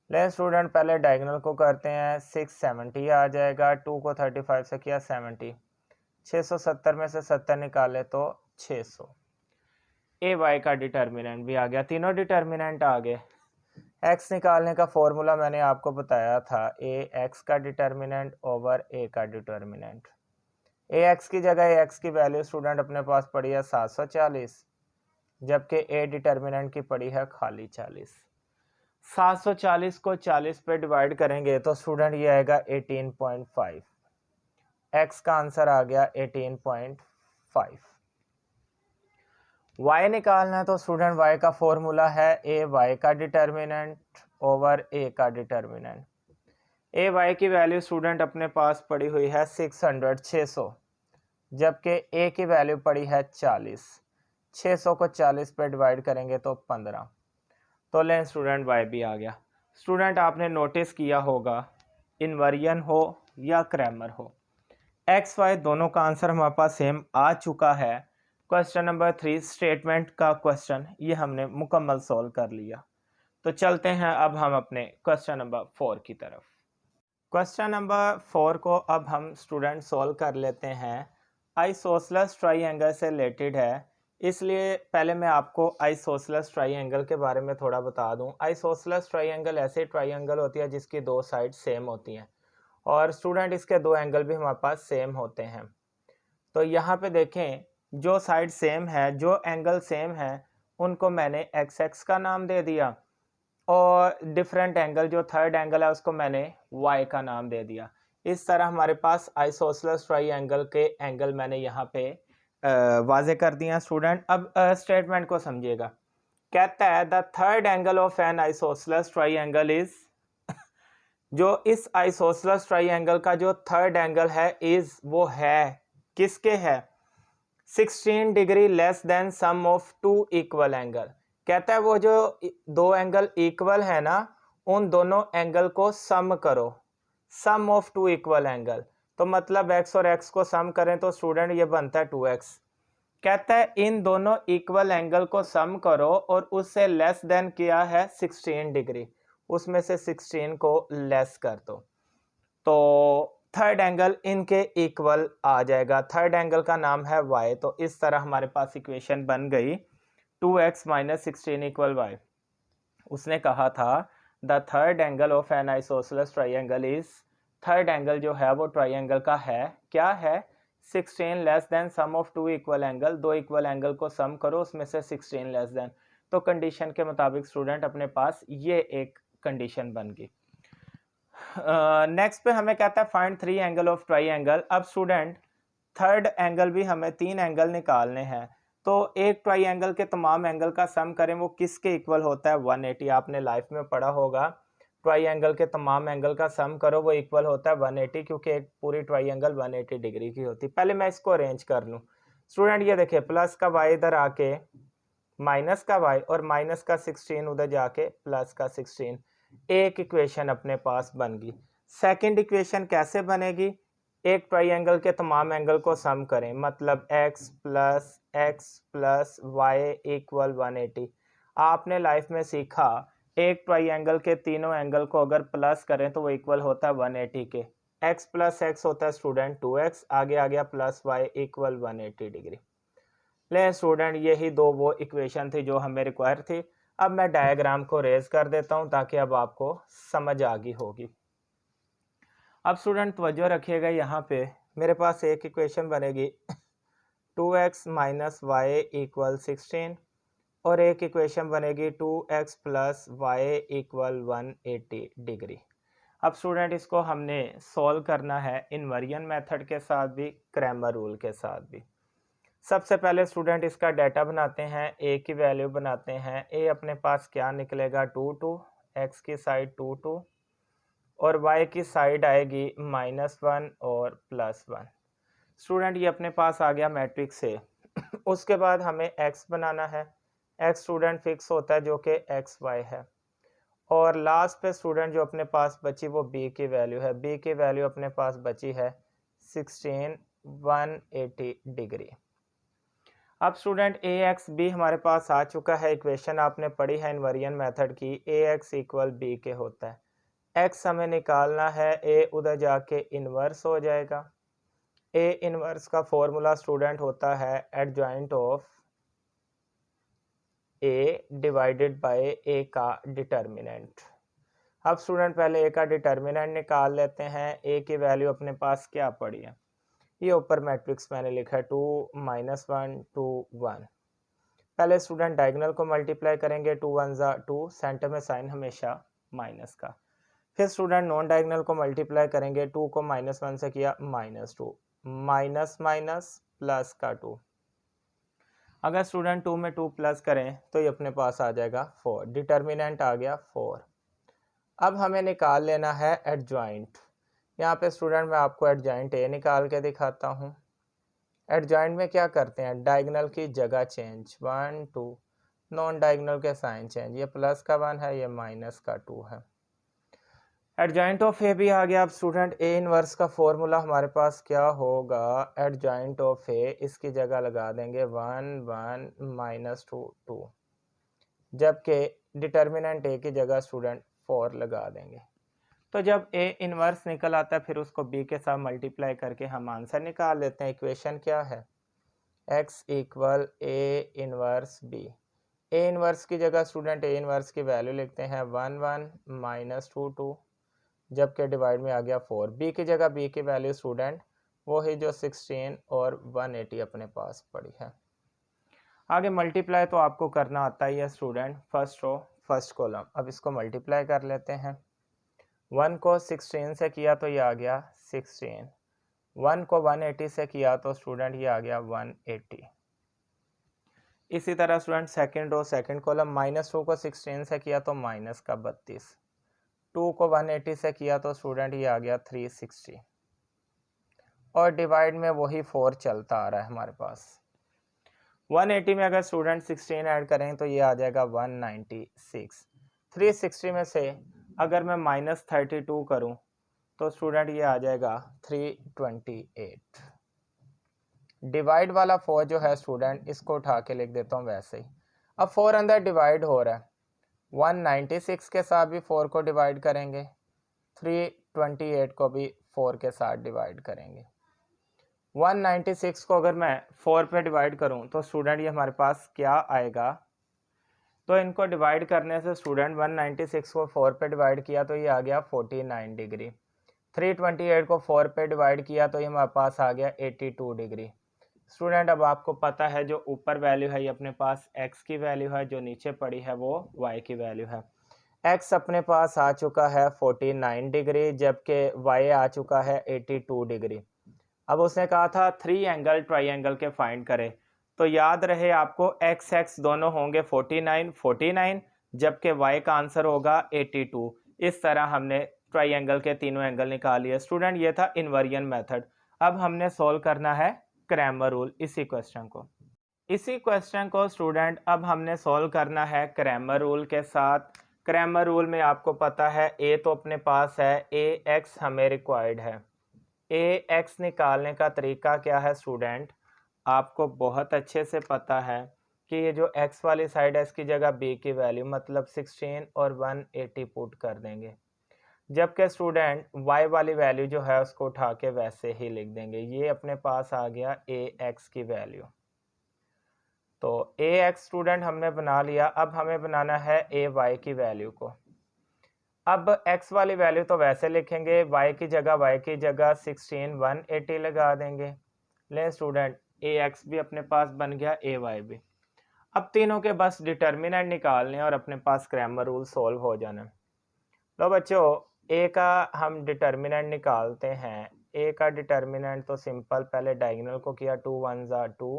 ले स्टूडेंट पहले डायगोनल को करते हैं, 670 आ जाएगा, 2 को 35 से किया 70, 670 में से 70 निकाले तो 600। ए वाई का डिटर्मिनेंट भी आ गया, तीनों डिटर्मिनेंट आ गए। एक्स निकालने का फॉर्मूला मैंने आपको बताया था, ए एक्स का डिटर्मिनेंट ओवर ए का डिटर्मिनेंट। ए एक्स की जगह ए एक्स की वैल्यू स्टूडेंट अपने पास पड़ी है 740, जबकि ए डिटर्मिनेंट की पड़ी है खाली 40। 740 को 40 पे डिवाइड करेंगे तो स्टूडेंट ये आएगा 18.5। एक्स का आंसर आ गया 18.5। वाई निकालना है तो स्टूडेंट वाई का फॉर्मूला है ए वाई का डिटर्मिनेंट ओवर ए का डिटर्मिनेंट। ए वाई की वैल्यू स्टूडेंट अपने पास पड़ी हुई है 600, जबकि ए की वैल्यू पड़ी है 40। 600 को 40 पे डिवाइड करेंगे तो 15। तो लें स्टूडेंट वाई भी आ गया। स्टूडेंट आपने नोटिस किया होगा, इनवर्जन हो या क्रैमर हो, एक्स वाई दोनों का आंसर हमारे पास सेम आ चुका है। क्वेश्चन नंबर 3 स्टेटमेंट का क्वेश्चन ये हमने मुकम्मल सॉल्व कर लिया। तो चलते हैं अब हम अपने क्वेश्चन नंबर 4 की तरफ। क्वेश्चन नंबर 4 को अब हम स्टूडेंट सॉल्व कर लेते हैं। आइसोसेलेस ट्राइंगल से रिलेटेड है, इसलिए पहले मैं आपको आइसोसेलेस ट्राइंगल के बारे में थोड़ा बता दूं। आइसोसेलेस ट्राइंगल ऐसे ट्राइंगल होती है जिसकी दो साइड सेम होती हैं और स्टूडेंट इसके दो एंगल भी हमारे पास सेम होते हैं। तो यहाँ पे देखें, जो साइड सेम है, जो एंगल सेम है, उनको मैंने एक्स एक्स का नाम दे दिया और डिफरेंट एंगल जो थर्ड एंगल है उसको मैंने वाई का नाम दे दिया। इस तरह हमारे पास आइसोसेलेस ट्राइंगल के एंगल मैंने यहाँ पे वाजे कर दिया स्टूडेंट। अब स्टेटमेंट को समझिएगा। कहता है the third angle of an isosceles triangle is, जो इस आइसोसेलेस ट्राइंगल का जो थर्ड एंगल है इज, वो है किसके है, 16 degree less than sum of two equal angle. कहता है वो जो दो एंगल इक्वल है ना, उन दोनों एंगल को सम करो, सम ऑफ टू इक्वल एंगल। तो मतलब x और x को सम करें तो स्टूडेंट ये बनता है 2x। कहता है इन दोनों इक्वल एंगल को सम करो और उससे लेस देन किया है 16 डिग्री, उसमें से 16 को लेस कर दो तो थर्ड एंगल इनके इक्वल आ जाएगा। थर्ड एंगल का नाम है y। तो इस तरह हमारे पास इक्वेशन बन गई 2x - 16 = y। उसने कहा था the third angle of an isosceles triangle is, third angle जो है वो ट्राइंगल का है, क्या है, 16 less than sum of two equal angle, दो इक्वल एंगल को सम करो उसमें से 16 लेस देन। तो कंडीशन के मुताबिक स्टूडेंट अपने पास ये एक कंडीशन बन गई। नेक्स्ट पे हमें कहता है फाइंड 3 एंगल ऑफ ट्राइंगल। अब स्टूडेंट थर्ड एंगल भी हमें 3 एंगल निकालने हैं, तो एक ट्राइंगल के तमाम एंगल का सम करें वो किसके इक्वल होता है 180। आपने लाइफ में पढ़ा होगा ट्राइंगल के तमाम एंगल का सम करो वो इक्वल होता है 180, क्योंकि एक पूरी ट्राइंगल 180 डिग्री की होती है। पहले मैं इसको अरेंज कर लूँ। स्टूडेंट ये देखिए प्लस का वाई इधर आके माइनस का वाई और माइनस का 16 उधर जाके प्लस का 16, एक इक्वेशन अपने पास बन गई। सेकंड इक्वेशन कैसे बनेगी, एक ट्राइंगल के तमाम एंगल को सम करें, मतलब x प्लस वाई इक्वल 180। आपने लाइफ में सीखा एक ट्राइंगल के तीनों एंगल को अगर प्लस करें तो वो इक्वल होता है 180 के। x प्लस एक्स होता है स्टूडेंट 2x, आगे आ गया प्लस वाई इक्वल 180 डिग्री। ले स्टूडेंट यही दो वो इक्वेशन थी जो हमें रिक्वायर थी। अब मैं डायग्राम को रेज कर देता हूं ताकि अब आपको समझ आ गई होगी। अब स्टूडेंट तवज्जो रखिएगा, यहाँ पे मेरे पास एक इक्वेशन बनेगी 2x माइनस वाई इक्वल 16 और एक इक्वेशन बनेगी 2x plus y equal 180 degree. अब स्टूडेंट इसको हमने सॉल्व करना है इनवेरिएंट मेथड के साथ भी, क्रैमर रूल के साथ भी। सबसे पहले स्टूडेंट इसका डाटा बनाते हैं, ए की वैल्यू बनाते हैं। ए अपने पास क्या निकलेगा 2 एक्स की साइड 2 और वाई की साइड आएगी -1 और +1। स्टूडेंट ये अपने पास आ गया मैट्रिक्स से। उसके बाद हमें एक्स बनाना है। एक्स स्टूडेंट फिक्स होता है जो कि एक्स वाई है। और लास्ट पे स्टूडेंट जो अपने पास बची वो बी की वैल्यू है। बी की वैल्यू अपने पास बची है 16 180 डिग्री। अब स्टूडेंट ए एक्स बी हमारे पास आ चुका है। इक्वेशन आपने पढ़ी है इनवेरिएंट मेथड की, ए एक्स इक्वल बी के होता है। एक्स हमें निकालना है, ए उधर जाके इन्वर्स हो जाएगा। ए इन्वर्स का फॉर्मूला स्टूडेंट होता है adjoint of A divided by A का डिटर्मिनेंट। अब स्टूडेंट पहले ए का डिटर्मिनेंट निकाल लेते हैं। ए की वैल्यू अपने पास क्या पड़ी है, ये ऊपर मैट्रिक्स मैंने लिखा है 2 -1 2 1। पहले स्टूडेंट डायगोनल को मल्टीप्लाई करेंगे, 2 1 ज़ा 2, सेंटर में साइन हमेशा माइनस का। फिर स्टूडेंट नॉन डायगोनल को मल्टीप्लाई करेंगे, 2 को -1 से किया -2, माइनस माइनस प्लस का 2। अगर स्टूडेंट 2 में 2 प्लस करें तो ये अपने पास आ जाएगा 4, डिटर्मिनेंट आ गया 4। अब हमें निकाल लेना है एडजॉइंट। यहाँ पे स्टूडेंट मैं आपको एडजॉइंट ए निकाल के दिखाता हूँ। एडजॉइंट में क्या करते हैं, डायगोनल की जगह चेंज 1 2, नॉन डायगोनल के साइन चेंज, ये प्लस का 1 है, ये माइनस का 2 है। एडजॉइंट ऑफ ए भी आ गया। अब स्टूडेंट ए इनवर्स का फॉर्मूला हमारे पास क्या होगा, एडजॉइंट ऑफ ए, इसकी जगह लगा देंगे 1 1 -2 2, जबकि डिटर्मिनेंट ए की जगह स्टूडेंट 4 लगा देंगे। तो जब ए इनवर्स निकल आता है फिर उसको बी के साथ मल्टीप्लाई करके हम आंसर निकाल लेते हैं। इक्वेशन क्या है, x equal A inverse B. A inverse की जगह स्टूडेंट ए इनवर्स की वैल्यू लिखते हैं 1 1 -2 2, जबकि डिवाइड में आ गया 4। बी की जगह बी की वैल्यू स्टूडेंट वो ही जो 16 और 180 अपने पास पड़ी है। आगे मल्टीप्लाई तो आपको करना आता ही है student, first row first column. अब इसको मल्टीप्लाई कर लेते हैं। 1 को 16 से किया तो ये आ गया 16, 1 को 180 से किया तो स्टूडेंट ये आ गया 180। इसी तरह student second row second column, -2 को 16 से किया तो माइनस का 32, 2 को 180 से किया तो स्टूडेंट ये आ गया 360 और डिवाइड में वही 4 चलता आ रहा है हमारे पास। 180 में अगर स्टूडेंट 16 ऐड करें तो ये आ जाएगा 196। 360 में से अगर मैं -32 करूं तो स्टूडेंट ये आ जाएगा 328। डिवाइड वाला 4 जो है स्टूडेंट इसको उठा के लिख देता हूँ वैसे ही। अब 4 अंदर डिवाइड हो रहा है, 196 के साथ भी 4 को डिवाइड करेंगे, 328 को भी 4 के साथ डिवाइड करेंगे। 196 को अगर मैं 4 पे डिवाइड करूं तो स्टूडेंट ये हमारे पास क्या आएगा, तो इनको डिवाइड करने से स्टूडेंट 196 को 4 पे डिवाइड किया तो ये आ गया 49 डिग्री। 328 को 4 पे डिवाइड किया तो ये हमारे पास आ गया 82 डिग्री। स्टूडेंट अब आपको पता है जो ऊपर वैल्यू है ये अपने पास x की वैल्यू है, जो नीचे पड़ी है वो y की वैल्यू है। x अपने पास आ चुका है 49 डिग्री, जबकि y आ चुका है 82 डिग्री। अब उसने कहा था 3 एंगल ट्राइंगल के फाइंड करें, तो याद रहे आपको एक्स एक्स दोनों होंगे 49 जबकि वाई का आंसर होगा 82। इस तरह हमने ट्राइंगल के तीनों एंगल निकाल लिए। स्टूडेंट ये था इन्वर्जन मेथड। अब हमने सॉल्व करना है क्रैमर रूल। इसी क्वेश्चन को स्टूडेंट अब हमने सॉल्व करना है क्रैमर रूल के साथ। क्रैमर रूल में आपको पता है ए तो अपने पास है, ए एक्स हमें रिक्वायर्ड है। ए एक्स निकालने का तरीका क्या है स्टूडेंट, आपको बहुत अच्छे से पता है कि ये जो x वाली साइड है इसकी जगह b की वैल्यू मतलब 16 और 180 पुट कर देंगे, जबकि स्टूडेंट y वाली वैल्यू जो है उसको उठा के वैसे ही लिख देंगे। ये अपने पास आ गया ax की वैल्यू। तो ax स्टूडेंट हमने बना लिया। अब हमें बनाना है ay की वैल्यू को। अब x वाली वैल्यू तो वैसे लिखेंगे, y की जगह 16 180 लगा देंगे। ले स्टूडेंट ax भी अपने पास बन गया, ay भी। अब तीनों के बस डिटर्मिनेंट निकालने और अपने पास क्रैमर रूल सॉल्व हो जाना। तो बच्चों a का हम डिटर्मिनेंट निकालते हैं। a का डिटर्मिनेंट तो सिंपल, पहले डायगोनल को किया 2 1 ज़ा 2,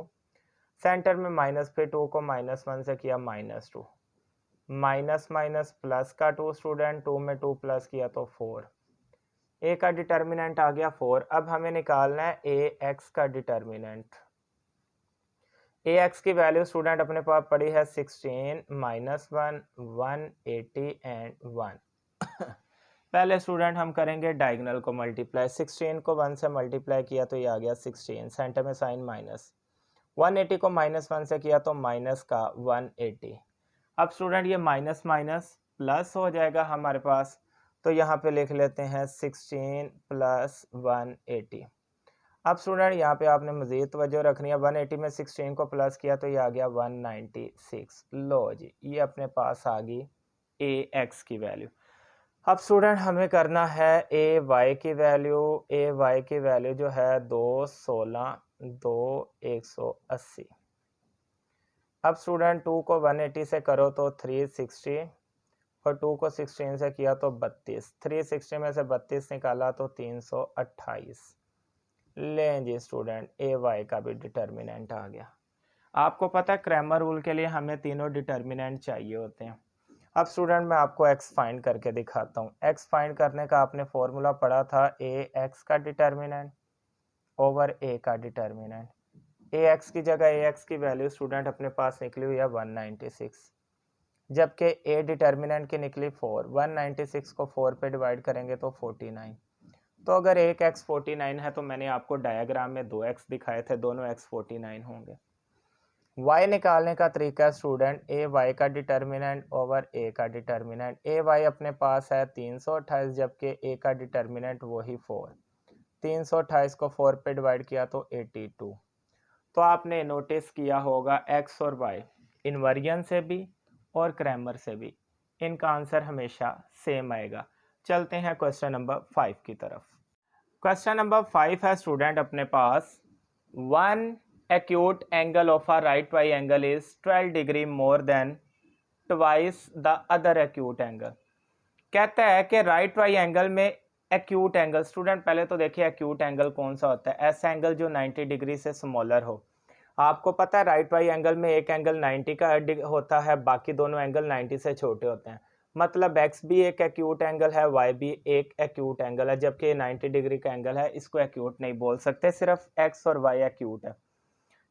सेंटर में माइनस, फिर 2 को -1 से किया -2, माइनस माइनस प्लस का 2 स्टूडेंट, 2 में 2 प्लस किया तो 4। a का डिटर्मिनेंट आ गया 4। अब हमें निकालना है ax का डिटर्मिनेंट। ax की वैल्यू स्टूडेंट अपने पास पड़ी है 16 -1 180 एंड 1। पहले स्टूडेंट हम करेंगे डायगोनल को मल्टीप्लाई। 16 को 1 से मल्टीप्लाई किया तो ये आ गया 16, सेंटर में साइन माइनस। 180 को -1 से किया तो माइनस का 180। अब स्टूडेंट ये माइनस माइनस प्लस हो जाएगा हमारे पास, तो यहाँ पे लिख लेते हैं 16 प्लस 180। अब स्टूडेंट यहाँ पे आपने मज़ीद तवज्जो रखनी है। 180 में 16 को प्लस किया तो ये आ गया 196। लो जी, ये अपने पास आ गई ax की वैल्यू। अब स्टूडेंट हमें करना है ay की वैल्यू। ay की वैल्यू जो है 216 2 180। अब स्टूडेंट 2 को 180 से करो तो 360 और 2 को 16 से किया तो 32। 360 में से 32 निकाला तो 328। लें जी स्टूडेंट ay का भी डिटर्मिनेंट आ गया। आपको पता है क्रैमर रूल के लिए हमें तीनों डिटर्मिनेंट चाहिए होते हैं। अब स्टूडेंट मैं आपको x फाइंड करके दिखाता हूँ। x फाइंड करने का आपने फॉर्मूला पढ़ा था ax का डिटर्मिनेंट ओवर a का डिटर्मिनेंट। ax की जगह ax की वैल्यू स्टूडेंट अपने पास निकली हुई है 196, जबकि a डिटर्मिनेंट की निकली 4। 196 को 4 पे डिवाइड करेंगे तो 49। तो अगर एक x 49 है तो मैंने आपको डायग्राम में 2x दिखाए थे, दोनों x 49 होंगे। y निकालने का तरीका स्टूडेंट ay का डिटर्मिनेंट ओवर a का डिटर्मिनेंट। ay अपने पास है 328, जबकि a का डिटर्मिनेंट वही 4। 328 को 4 पे डिवाइड किया तो 82। तो आपने नोटिस किया होगा x और y इन्वर्जन से भी और क्रैमर से भी इनका आंसर हमेशा सेम आएगा। चलते हैं क्वेश्चन नंबर 5 की तरफ। क्वेश्चन नंबर 5 है स्टूडेंट अपने पास, one acute angle of a right triangle is 12 degree more than twice the other acute angle। कहता है कि राइट ट्राइंगल में एक्यूट एंगल। स्टूडेंट पहले तो देखिए एक्यूट एंगल कौन सा होता है, ऐसा एंगल जो 90 डिग्री से स्मॉलर हो। आपको पता है राइट ट्राइंगल में एक एंगल 90 का होता है, बाकी दोनों एंगल 90 से छोटे होते हैं। मतलब x भी एक एक्यूट एंगल है, y भी एक एक्यूट एंगल है, जबकि ये 90 डिग्री का एंगल है, इसको एक्यूट नहीं बोल सकते, सिर्फ x और y एक्यूट है।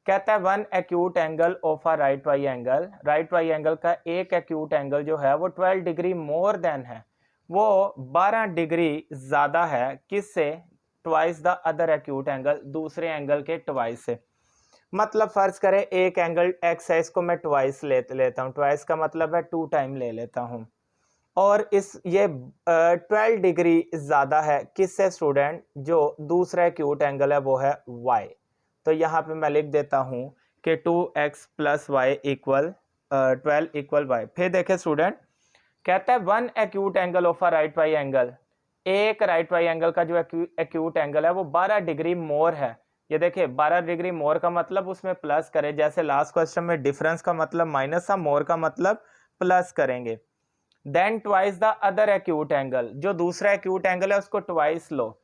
कहता है one acute angle of a right triangle. Right triangle का एक एक्यूट एंगल जो है वो 12 डिग्री मोर देन है, वो 12 डिग्री ज्यादा है किससे, twice the other acute angle, दूसरे एंगल के ट्वाइस से। मतलब फर्ज करें एक एंगल एक्स है, इसको मैं ट्वाइस लेता हूँ, ट्वाइस का मतलब है 2 टाइम ले लेता हूँ, और इस ये 12 डिग्री ज्यादा है किससे स्टूडेंट, जो दूसरा एक्यूट एंगल है वो है y। तो यहाँ पे मैं लिख देता हूँ कि 2x plus y equal 12 equal y। फिर देखे स्टूडेंट, कहता है one acute angle of a right triangle, एक राइट ट्राइंगल का जो एक्यूट एंगल है वो 12 डिग्री मोर है। ये देखिए 12 डिग्री मोर का मतलब उसमें प्लस करें, जैसे लास्ट क्वेश्चन में डिफरेंस का मतलब माइनस था, मोर का मतलब प्लस करेंगे। Then twice the other acute angle, जो दूसरा एक्यूट एंगल है उसको ट्वाइस लो।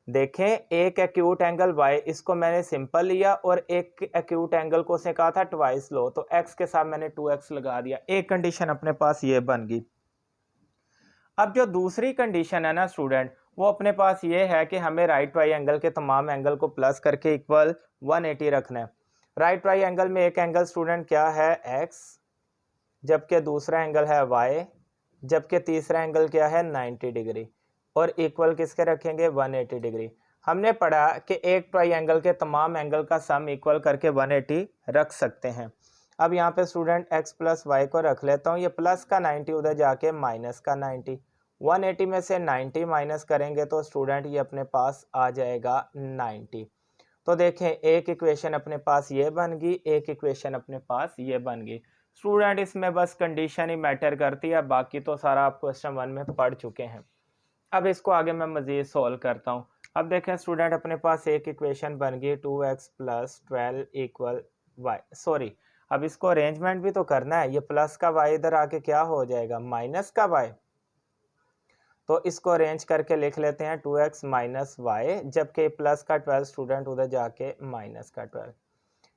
देखें, एक एक्यूट एंगल y, इसको मैंने सिंपल लिया और एक एक्यूट एंगल को उसने कहा था ट्वाइस लो, तो x के साथ मैंने 2x लगा दिया। एक कंडीशन अपने पास ये बन गई। अब जो दूसरी कंडीशन है ना स्टूडेंट, वो अपने पास ये है कि हमें राइट ट्राइंगल के तमाम एंगल को प्लस करके इक्वल 180 रखना है। राइट ट्राइंगल में एक एंगल स्टूडेंट क्या है x, जबकि दूसरा एंगल है y, जबकि तीसरा एंगल क्या है 90 डिग्री, और इक्वल किसके रखेंगे 180 डिग्री। हमने पढ़ा कि एक ट्राइंगल के तमाम एंगल का सम इक्वल करके 180 रख सकते हैं। अब यहाँ पे स्टूडेंट x प्लस वाई को रख लेता हूँ, ये प्लस का 90 उधर जाके माइनस का 90, 180 में से 90 माइनस करेंगे तो स्टूडेंट ये अपने पास आ जाएगा 90। तो देखें, एक इक्वेशन अपने पास ये बन गई, एक इक्वेशन अपने पास ये बन गई। स्टूडेंट इसमें बस कंडीशन ही मैटर करती है, बाकी तो सारा आप क्वेश्चन 1 में पढ़ चुके हैं। अब इसको आगे मैं मज़ीद सॉल्व करता हूँ। अब देखें स्टूडेंट, अपने पास एक इक्वेशन बन गई 2x plus 12 equal Y. Sorry, अब इसको अरेंजमेंट भी तो करना है। ये प्लस का y इधर आके क्या हो जाएगा माइनस का y, तो इसको अरेंज करके लिख लेते हैं 2x माइनस वाई, जबकि प्लस का 12 स्टूडेंट उधर जाके माइनस का 12।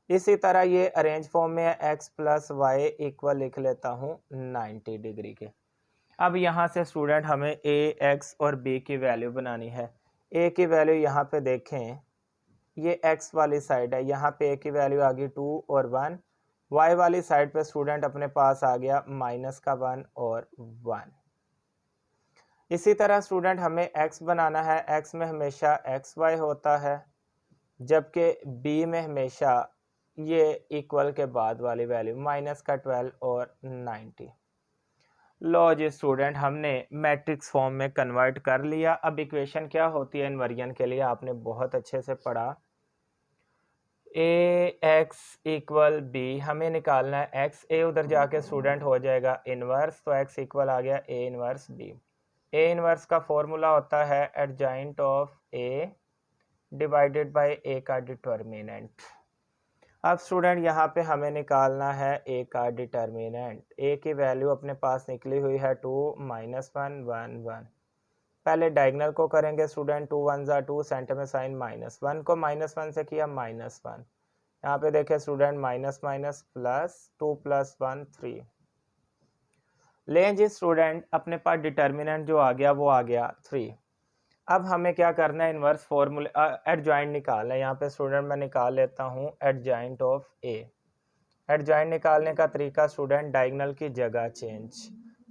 इसी तरह ये अरेंज फॉर्म में है, x प्लस वाई इक्वल लिख लेता हूँ 90 डिग्री के। अब यहाँ से स्टूडेंट हमें a, x और b की वैल्यू बनानी है। a की वैल्यू यहाँ पे देखें, ये x वाली साइड है, यहाँ पे a की वैल्यू आ गई 2 और 1, y वाली साइड पे स्टूडेंट अपने पास आ गया माइनस का 1 और 1। इसी तरह स्टूडेंट हमें x बनाना है, x में हमेशा xy होता है, जबकि b में हमेशा ये इक्वल के बाद वाली वैल्यू माइनस का 12 और 90। लो जी स्टूडेंट, हमने मैट्रिक्स फॉर्म में कन्वर्ट कर लिया। अब इक्वेशन क्या होती है इनवर्जन के लिए, आपने बहुत अच्छे से पढ़ा। ए एक्स इक्वल बी हमें निकालना है, एक्स ए उधर जाके स्टूडेंट हो जाएगा इनवर्स, तो एक्स इक्वल आ गया A inverse B. A inverse का फॉर्मूला होता है adjoint of A divided by A का डिटर्मिनेंट। अब स्टूडेंट यहाँ पे हमें निकालना है ए का डिटर्मिनेंट। ए की वैल्यू अपने पास निकली हुई है 2 माइनस 1 1 1। पहले डायगनल को करेंगे स्टूडेंट, 2 1 ज़ा 2, सेंटर में साइन माइनस, 1 को माइनस 1 से किया माइनस 1। यहाँ पे देखें student minus minus plus, 2 plus 1 3। लें जी स्टूडेंट, अपने पास डिटर्मिनेंट जो आ गया वो आ गया 3। अब हमें क्या करना है, इनवर्स फॉर्मूले एडजॉइंट निकालना है। यहाँ पे स्टूडेंट मैं निकाल लेता हूँ एडजॉइंट ऑफ ए। एडजॉइंट निकालने का तरीका स्टूडेंट, डायगोनल की जगह चेंज,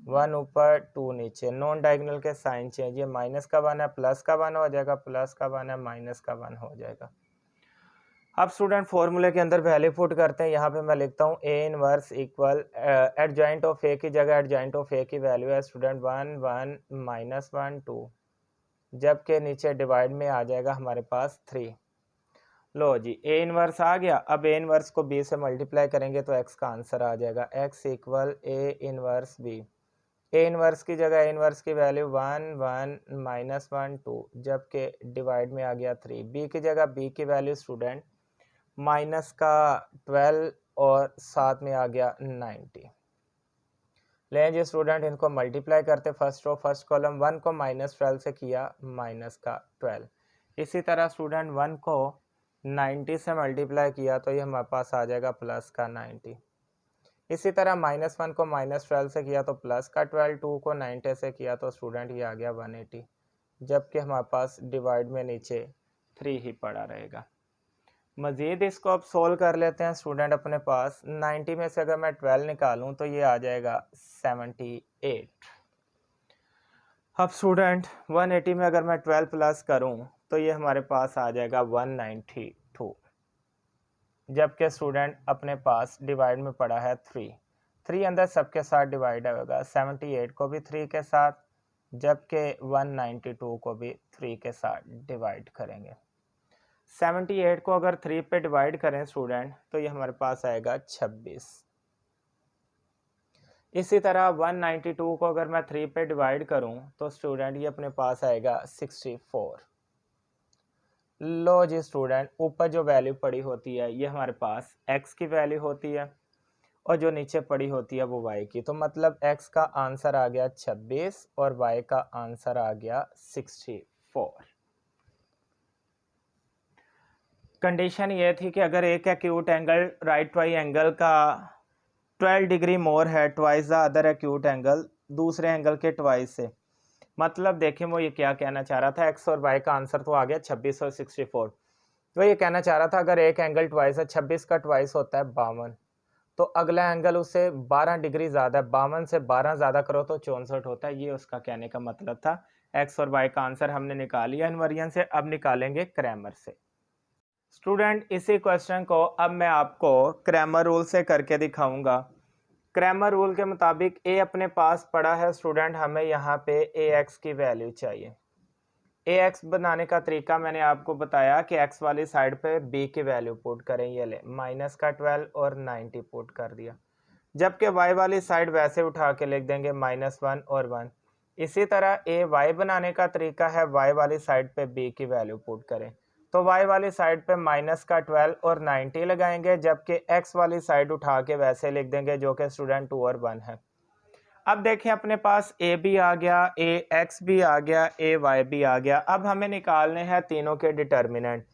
1 ऊपर 2 नीचे, नॉन डायगोनल के साइन चेंज। ये माइनस का 1 है प्लस का 1 हो जाएगा, प्लस का 1 है माइनस का 1 हो जाएगा। अब स्टूडेंट फॉर्मूले के अंदर वैल्यू पुट करते हैं। यहाँ पे मैं लिखता हूँ A inverse equal adjoint of A की जगह एडजॉइंट ऑफ ए की वैल्यू है स्टूडेंट 1 1 माइनस 1 2, जबकि नीचे डिवाइड में आ जाएगा हमारे पास 3। लो जी, ए इनवर्स आ गया। अब ए इनवर्स को बी से मल्टीप्लाई करेंगे तो एक्स का आंसर आ जाएगा, x equal A inverse B. A inverse की जगह ए इनवर्स की वैल्यू 1 1 माइनस 1 2, जबकि डिवाइड में आ गया 3। बी की जगह बी की वैल्यू स्टूडेंट माइनस का 12 और साथ में आ गया 90। लें जी स्टूडेंट, इनको मल्टीप्लाई करते फर्स्ट रो फर्स्ट कॉलम, 1 को माइनस 12 से किया माइनस का 12। इसी तरह स्टूडेंट 1 को 90 से मल्टीप्लाई किया तो ये हमारे पास आ जाएगा प्लस का 90। इसी तरह माइनस 1 को माइनस 12 से किया तो प्लस का 12, 2 को 90 से किया तो स्टूडेंट ये आ गया 180, जबकि हमारे पास डिवाइड में नीचे 3 ही पड़ा रहेगा। मज़ीद इसको अब सोल्व कर लेते हैं स्टूडेंट। अपने पास 90 में से अगर मैं 12 निकालूं तो ये आ जाएगा 78। अब स्टूडेंट 180 में अगर मैं 12 प्लस करूं तो ये हमारे पास आ जाएगा 192, जबकि स्टूडेंट अपने पास डिवाइड में पड़ा है 3 अंदर सबके साथ डिवाइड होगा, 78 को भी 3 के साथ, जबकि 192 को भी 3 के साथ डिवाइड करेंगे। 78 को अगर 3 पे डिवाइड करें स्टूडेंट तो ये हमारे पास आएगा 26। इसी तरह 192 को अगर मैं 3 पे डिवाइड करूं तो स्टूडेंट ये अपने पास आएगा 64। लो जी स्टूडेंट, ऊपर जो वैल्यू पड़ी होती है ये हमारे पास x की वैल्यू होती है और जो नीचे पड़ी होती है वो y की। तो मतलब x का आंसर आ गया 26 और y का आंसर आ गया 64। कंडीशन ये थी कि अगर एक एक्यूट एंगल राइट ट्राइंगल का 12 डिग्री मोर है twice the other acute angle, दूसरे एंगल के ट्वाइस से। मतलब देखिए वो ये क्या कहना चाह रहा था, एक्स और वाई का आंसर तो आ गया 26 और 64। तो ये कहना चाह रहा था अगर एक एंगल ट्वाइस है, 26 का ट्वाइस होता है 52, तो अगला एंगल उससे 12 डिग्री ज़्यादा है, 52 से 12 ज़्यादा करो तो 64 होता है। ये उसका कहने का मतलब था। एक्स और वाई का आंसर हमने निकाल लिया इनवेरिएंट से, अब निकालेंगे क्रैमर से। स्टूडेंट इसी क्वेश्चन को अब मैं आपको क्रैमर रूल से करके दिखाऊंगा। क्रैमर रूल के मुताबिक ए अपने पास पड़ा है स्टूडेंट, हमें यहाँ पे ए एक्स की वैल्यू चाहिए। ए एक्स बनाने का तरीका मैंने आपको बताया कि एक्स वाली साइड पे बी की वैल्यू पुट करें, ये ले माइनस का 12 और 90 पुट कर दिया। जबकि वाई वाली साइड वैसे उठा के लिख देंगे -1 और 1। इसी तरह ए वाई बनाने का तरीका है, वाई वाली साइड पे बी की वैल्यू पुट करें, तो वाई वाली साइड पे माइनस का 12 और 90 लगाएंगे, जबकि एक्स वाली साइड उठा के वैसे लिख देंगे जो कि स्टूडेंट 2 और 1 है। अब देखें अपने पास ए भी आ गया, ए एक्स भी आ गया, ए वाई भी आ गया। अब हमें निकालने हैं तीनों के डिटर्मिनेंट।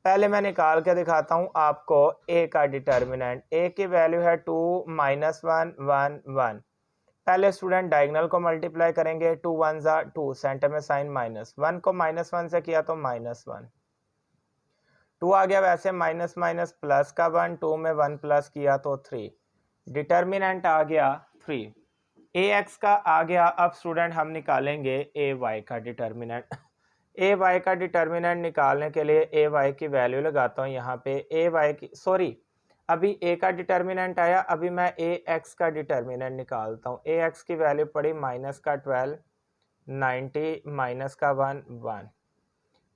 पहले मैं निकाल के दिखाता हूं आपको ए का डिटर्मिनेंट। ए की वैल्यू है 2 -1 1 1। पहले स्टूडेंट डायगोनल को मल्टीप्लाई करेंगे, 2 1 जा 2, सेंटर में साइन माइनस, 1 को -1 से किया तो -1, 2 आ गया, वैसे माइनस माइनस प्लस का 1, 2 में 1 प्लस किया तो 3, डिटर्मिनेंट आ गया 3। ए एक्स का आ गया। अब स्टूडेंट हम निकालेंगे ए वाई का डिटर्मिनेंट। ए वाई का डिटर्मिनेंट निकालने के लिए ए वाई की वैल्यू लगाता हूँ यहाँ पे। ए वाई की अभी ए का डिटर्मिनेंट आया, अभी मैं ए एक्स का डिटर्मिनेंट निकालता हूँ। ए एक्स की वैल्यू पड़ी माइनस का 12, 90 माइनस का 1 1,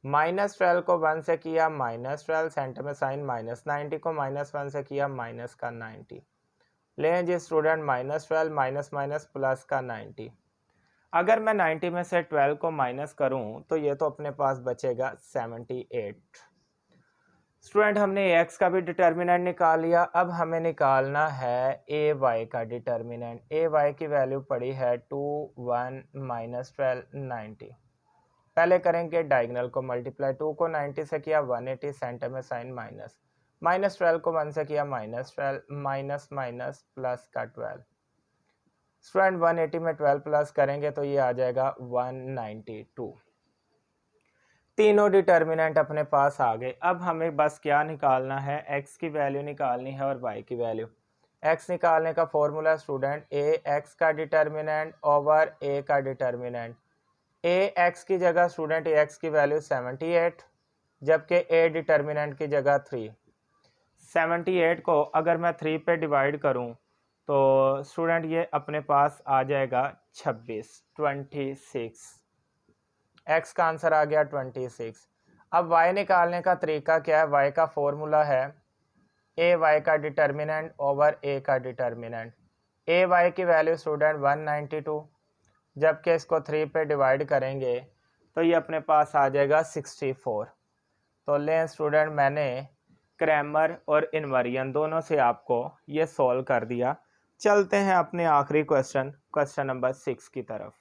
-12 को 1 से किया -12, सेंटर में साइन माइनस, 90 को -1 से किया माइनस का 90। लें जी स्टूडेंट, -12 माइनस माइनस प्लस का 90। अगर मैं 90 में से 12 को माइनस करूं तो ये तो अपने पास बचेगा 78। स्टूडेंट हमने एक्स का भी डिटर्मिनेंट निकाल लिया, अब हमें निकालना है ए वाई का डिटर्मिनेंट। ए वाई की वैल्यू पड़ी है 2 1 -12 90। पहले करेंगे डायगोनल को मल्टीप्लाई, 2 को 90 से किया 180, सेंटर में साइन माइनस, -12 को 1 से किया -12, माइनस माइनस प्लस का 12। स्टूडेंट 180 में 12 प्लस करेंगे तो ये आ जाएगा 192। तीनों डिटर्मिनेंट अपने पास आ गए। अब हमें बस क्या निकालना है, एक्स की वैल्यू निकालनी है और वाई की वैल्यू। एक्स निकालने का फॉर्मूला स्टूडेंट ए एक्स का डिटर्मिनेंट ओवर ए का डिटर्मिनेंट। ए एक्स की जगह स्टूडेंट ए एक्स की वैल्यू 78, जबकि ए डिटर्मिनेंट की जगह 3। 78 को अगर मैं 3 पे डिवाइड करूं तो स्टूडेंट ये अपने पास आ जाएगा 26। एक्स का आंसर आ गया 26। अब वाई निकालने का तरीका क्या है, वाई का फॉर्मूला है ए वाई का डिटर्मिनेंट ओवर ए का डिटर्मिनेंट। ए वाई की वैल्यू स्टूडेंट 192, जबकि इसको 3 पे डिवाइड करेंगे तो ये अपने पास आ जाएगा 64। तो लें स्टूडेंट, मैंने क्रैमर और इनवेरिएंट दोनों से आपको ये सॉल्व कर दिया। चलते हैं अपने आखिरी क्वेश्चन नंबर 6 की तरफ।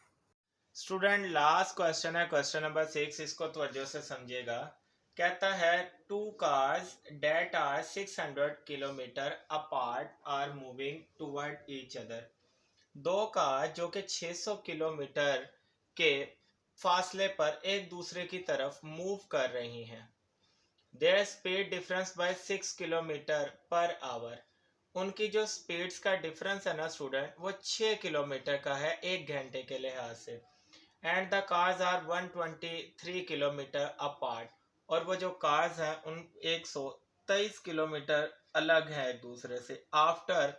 स्टूडेंट लास्ट क्वेश्चन है, क्वेश्चन नंबर 6, इसको तवज्जो से समझिएगा। कहता है 2 cars that are 600 kilometre apart are moving toward each other. दो कार जो कि 600 किलोमीटर के फासले पर एक दूसरे की तरफ मूव कर रही हैं। There speed difference bye 6 kilometre per hour. उनकी जो स्पीड्स का डिफरेंस है ना स्टूडेंट, वो 6 किलोमीटर का है एक घंटे के लिहाज से। And the cars are 123 kilometre apart. और वो जो कार्स हैं उन 123 किलोमीटर अलग है एक दूसरे से। आफ्टर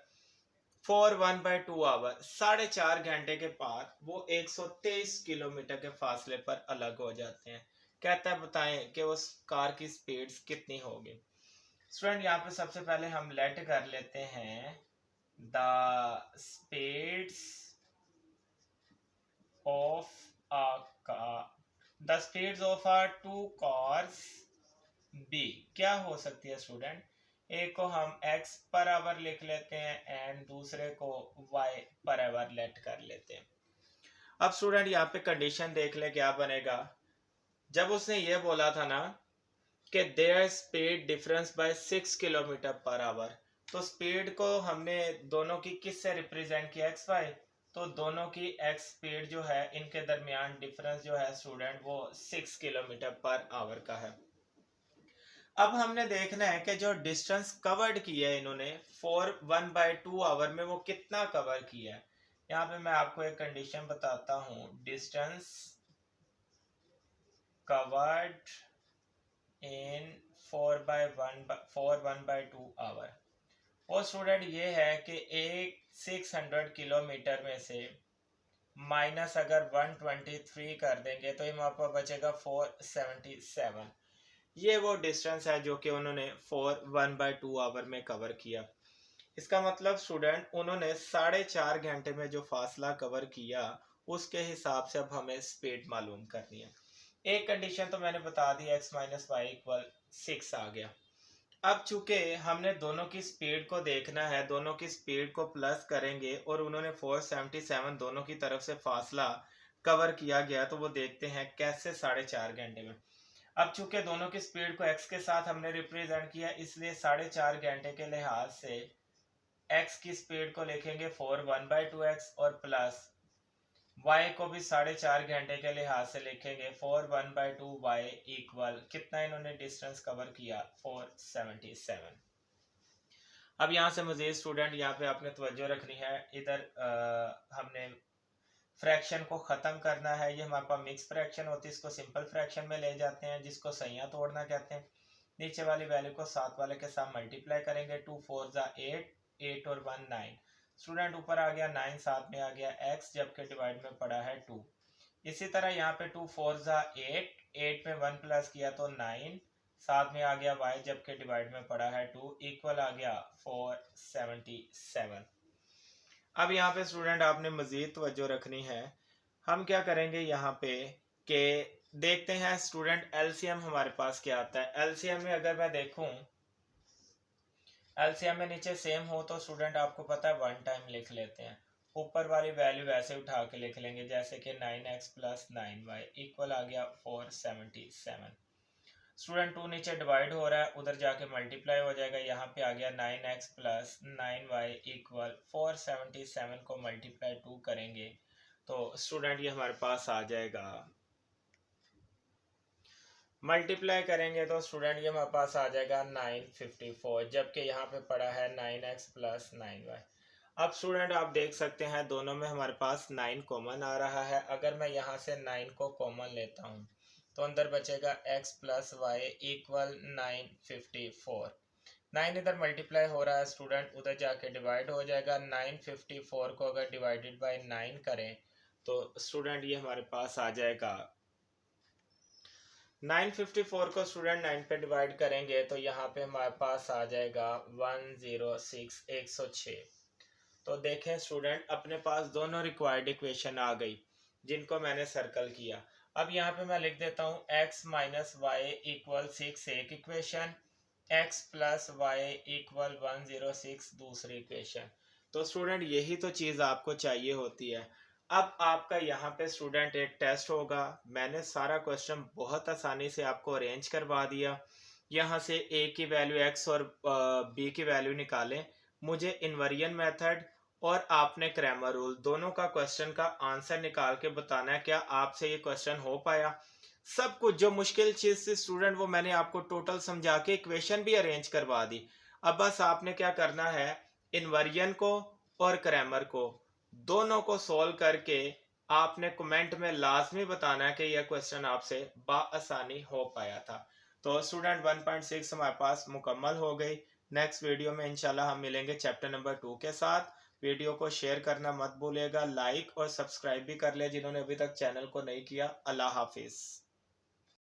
1/2 आवर, 4.5 घंटे के बाद वो 123 किलोमीटर के फासले पर अलग हो जाते हैं। कहता है बताएं कि उस कार की स्पीड्स कितनी होगी। स्टूडेंट यहाँ पे सबसे पहले हम लेट कर लेते हैं the speeds of a car, the speeds of a 2 cars be क्या हो सकती है स्टूडेंट। एक को हम x पर आवर लिख लेते हैं एंड दूसरे को y पर आवर लेट कर लेते हैं। अब स्टूडेंट यहाँ पे कंडीशन देख ले क्या बनेगा। जब उसने ये बोला था ना कि there speed difference bye 6 kilometre per hour. तो स्पीड को हमने दोनों की किस से रिप्रेजेंट किया, एक्स वाई। तो दोनों की एक्स स्पीड जो है इनके दरमियान डिफरेंस जो है स्टूडेंट वो 6 किलोमीटर पर आवर का है। अब हमने देखना है कि जो डिस्टेंस कवर्ड किया है इन्होंने 4 1/2 आवर में वो कितना कवर किया है। यहाँ पे मैं आपको एक कंडीशन बताता हूँ, डिस्टेंस कवर्ड इन 4 1/2 आवर। और स्टूडेंट ये है कि एक 600 किलोमीटर में से माइनस अगर 123 कर देंगे तो हमारे पास बचेगा 477। ये वो डिस्टेंस है जो कि उन्होंने 4 1/2 आवर में कवर किया। इसका मतलब स्टूडेंट उन्होंने 4.5 घंटे में जो फासला कवर किया उसके हिसाब से अब हमें स्पीड मालूम करनी है। एक कंडीशन तो मैंने बता दी, x माइनस वाई इक्वल 6 आ गया। अब चूंकि हमने दोनों की स्पीड को देखना है, दोनों की स्पीड को प्लस करेंगे और उन्होंने 477 दोनों की तरफ से फासला कवर किया गया, तो वो देखते हैं कैसे 4.5 घंटे में। अब चूंकि दोनों की स्पीड को x के साथ हमने रिप्रेजेंट किया, इसलिए 4.5 घंटे के लिहाज से x की स्पीड को लिखेंगे 4 1/2x और प्लस y को भी 4.5 घंटे के लिहाज से लिखेंगे 4 1/2y इक्वल कितना इन्होंने डिस्टेंस कवर किया 477। अब यहाँ से मजीद स्टूडेंट यहाँ पे आपने तवज्जो रखनी है, इधर हमने फ्रैक्शन को ख़त्म करना है। ये हमारे पास मिक्स फ्रैक्शन होती है, इसको सिंपल फ्रैक्शन में ले जाते हैं जिसको सैयां तोड़ना कहते हैं। नीचे वाली वैल्यू को साथ वाले के साथ मल्टीप्लाई करेंगे, 2 4 जा 8, 8 और 1 9। स्टूडेंट ऊपर आ गया 9, साथ में आ गया x जबकि डिवाइड में पड़ा है 2। इसी तरह यहाँ पे 2 4 जा 8, 8 में 1 प्लस किया तो 9, साथ में आ गया y जबकि डिवाइड में पड़ा है 2 इक्वल आ गया 477। अब यहाँ पे स्टूडेंट आपने मजीद तवज्जो रखनी है। हम क्या करेंगे यहाँ पे कि देखते हैं स्टूडेंट एलसीएम हमारे पास क्या आता है। एलसीएम में अगर मैं देखूं, एलसीएम में नीचे सेम हो तो स्टूडेंट आपको पता है 1 टाइम लिख लेते हैं, ऊपर वाली वैल्यू वैसे उठा के लिख लेंगे जैसे कि 9x प्लस 9y इक्वल आ गया 477। स्टूडेंट 2 नीचे डिवाइड हो रहा है, उधर जाके मल्टीप्लाई हो जाएगा, यहाँ पे आ गया 9x प्लस 9y इक्वल 477 को मल्टीप्लाई 2 करेंगे तो स्टूडेंट ये हमारे पास आ जाएगा, मल्टीप्लाई करेंगे तो स्टूडेंट ये हमारे पास आ जाएगा 954, जबकि यहाँ पे पड़ा है 9x प्लस 9y। अब स्टूडेंट आप देख सकते हैं दोनों में हमारे पास 9 कॉमन आ रहा है। अगर मैं यहाँ से 9 को कॉमन लेता हूँ तो अंदर बचेगा x प्लस वाई इक्वल 954। 9 इधर मल्टीप्लाई हो रहा है स्टूडेंट, उधर जाके डिवाइड हो जाएगा। 954 को अगर डिवाइडेड बाय 9 करें तो स्टूडेंट ये हमारे पास आ जाएगा, 954 को स्टूडेंट 9 पे डिवाइड करेंगे तो यहाँ पे हमारे पास आ जाएगा 106, 106। तो देखें स्टूडेंट अपने पास दोनों रिक्वायर्ड इक्वेशन आ गई जिनको मैंने सर्कल किया। अब यहाँ पे मैं लिख देता हूँ x माइनस वाई इक्वल 6 एक equation, x plus y equal 106 दूसरी इक्वेशन। तो स्टूडेंट यही तो चीज़ आपको चाहिए होती है। अब आपका यहाँ पे स्टूडेंट एक टेस्ट होगा, मैंने सारा क्वेश्चन बहुत आसानी से आपको अरेंज करवा दिया। यहाँ से a की वैल्यू x और b की वैल्यू निकालें, मुझे इन्वर्जन मेथड और आपने क्रैमर रूल दोनों का क्वेश्चन का आंसर निकाल के बताना है क्या आपसे ये क्वेश्चन हो पाया। सब कुछ जो मुश्किल चीज़ थी स्टूडेंट वो मैंने आपको टोटल समझा के इक्वेशन भी अरेंज करवा दी। अब बस आपने क्या करना है, इन्वर्जन को और क्रैमर को दोनों को सॉल्व करके आपने कमेंट में लाजमी बताना है कि यह क्वेश्चन आपसे बाआसानी हो पाया था। तो स्टूडेंट 1.6 हमारे पास मुकम्मल हो गई। नेक्स्ट वीडियो में इंशाल्लाह हम मिलेंगे चैप्टर नंबर 2 के साथ। वीडियो को शेयर करना मत भूलिएगा, लाइक और सब्सक्राइब भी कर ले जिन्होंने अभी तक चैनल को नहीं किया। अल्लाह हाफिज़।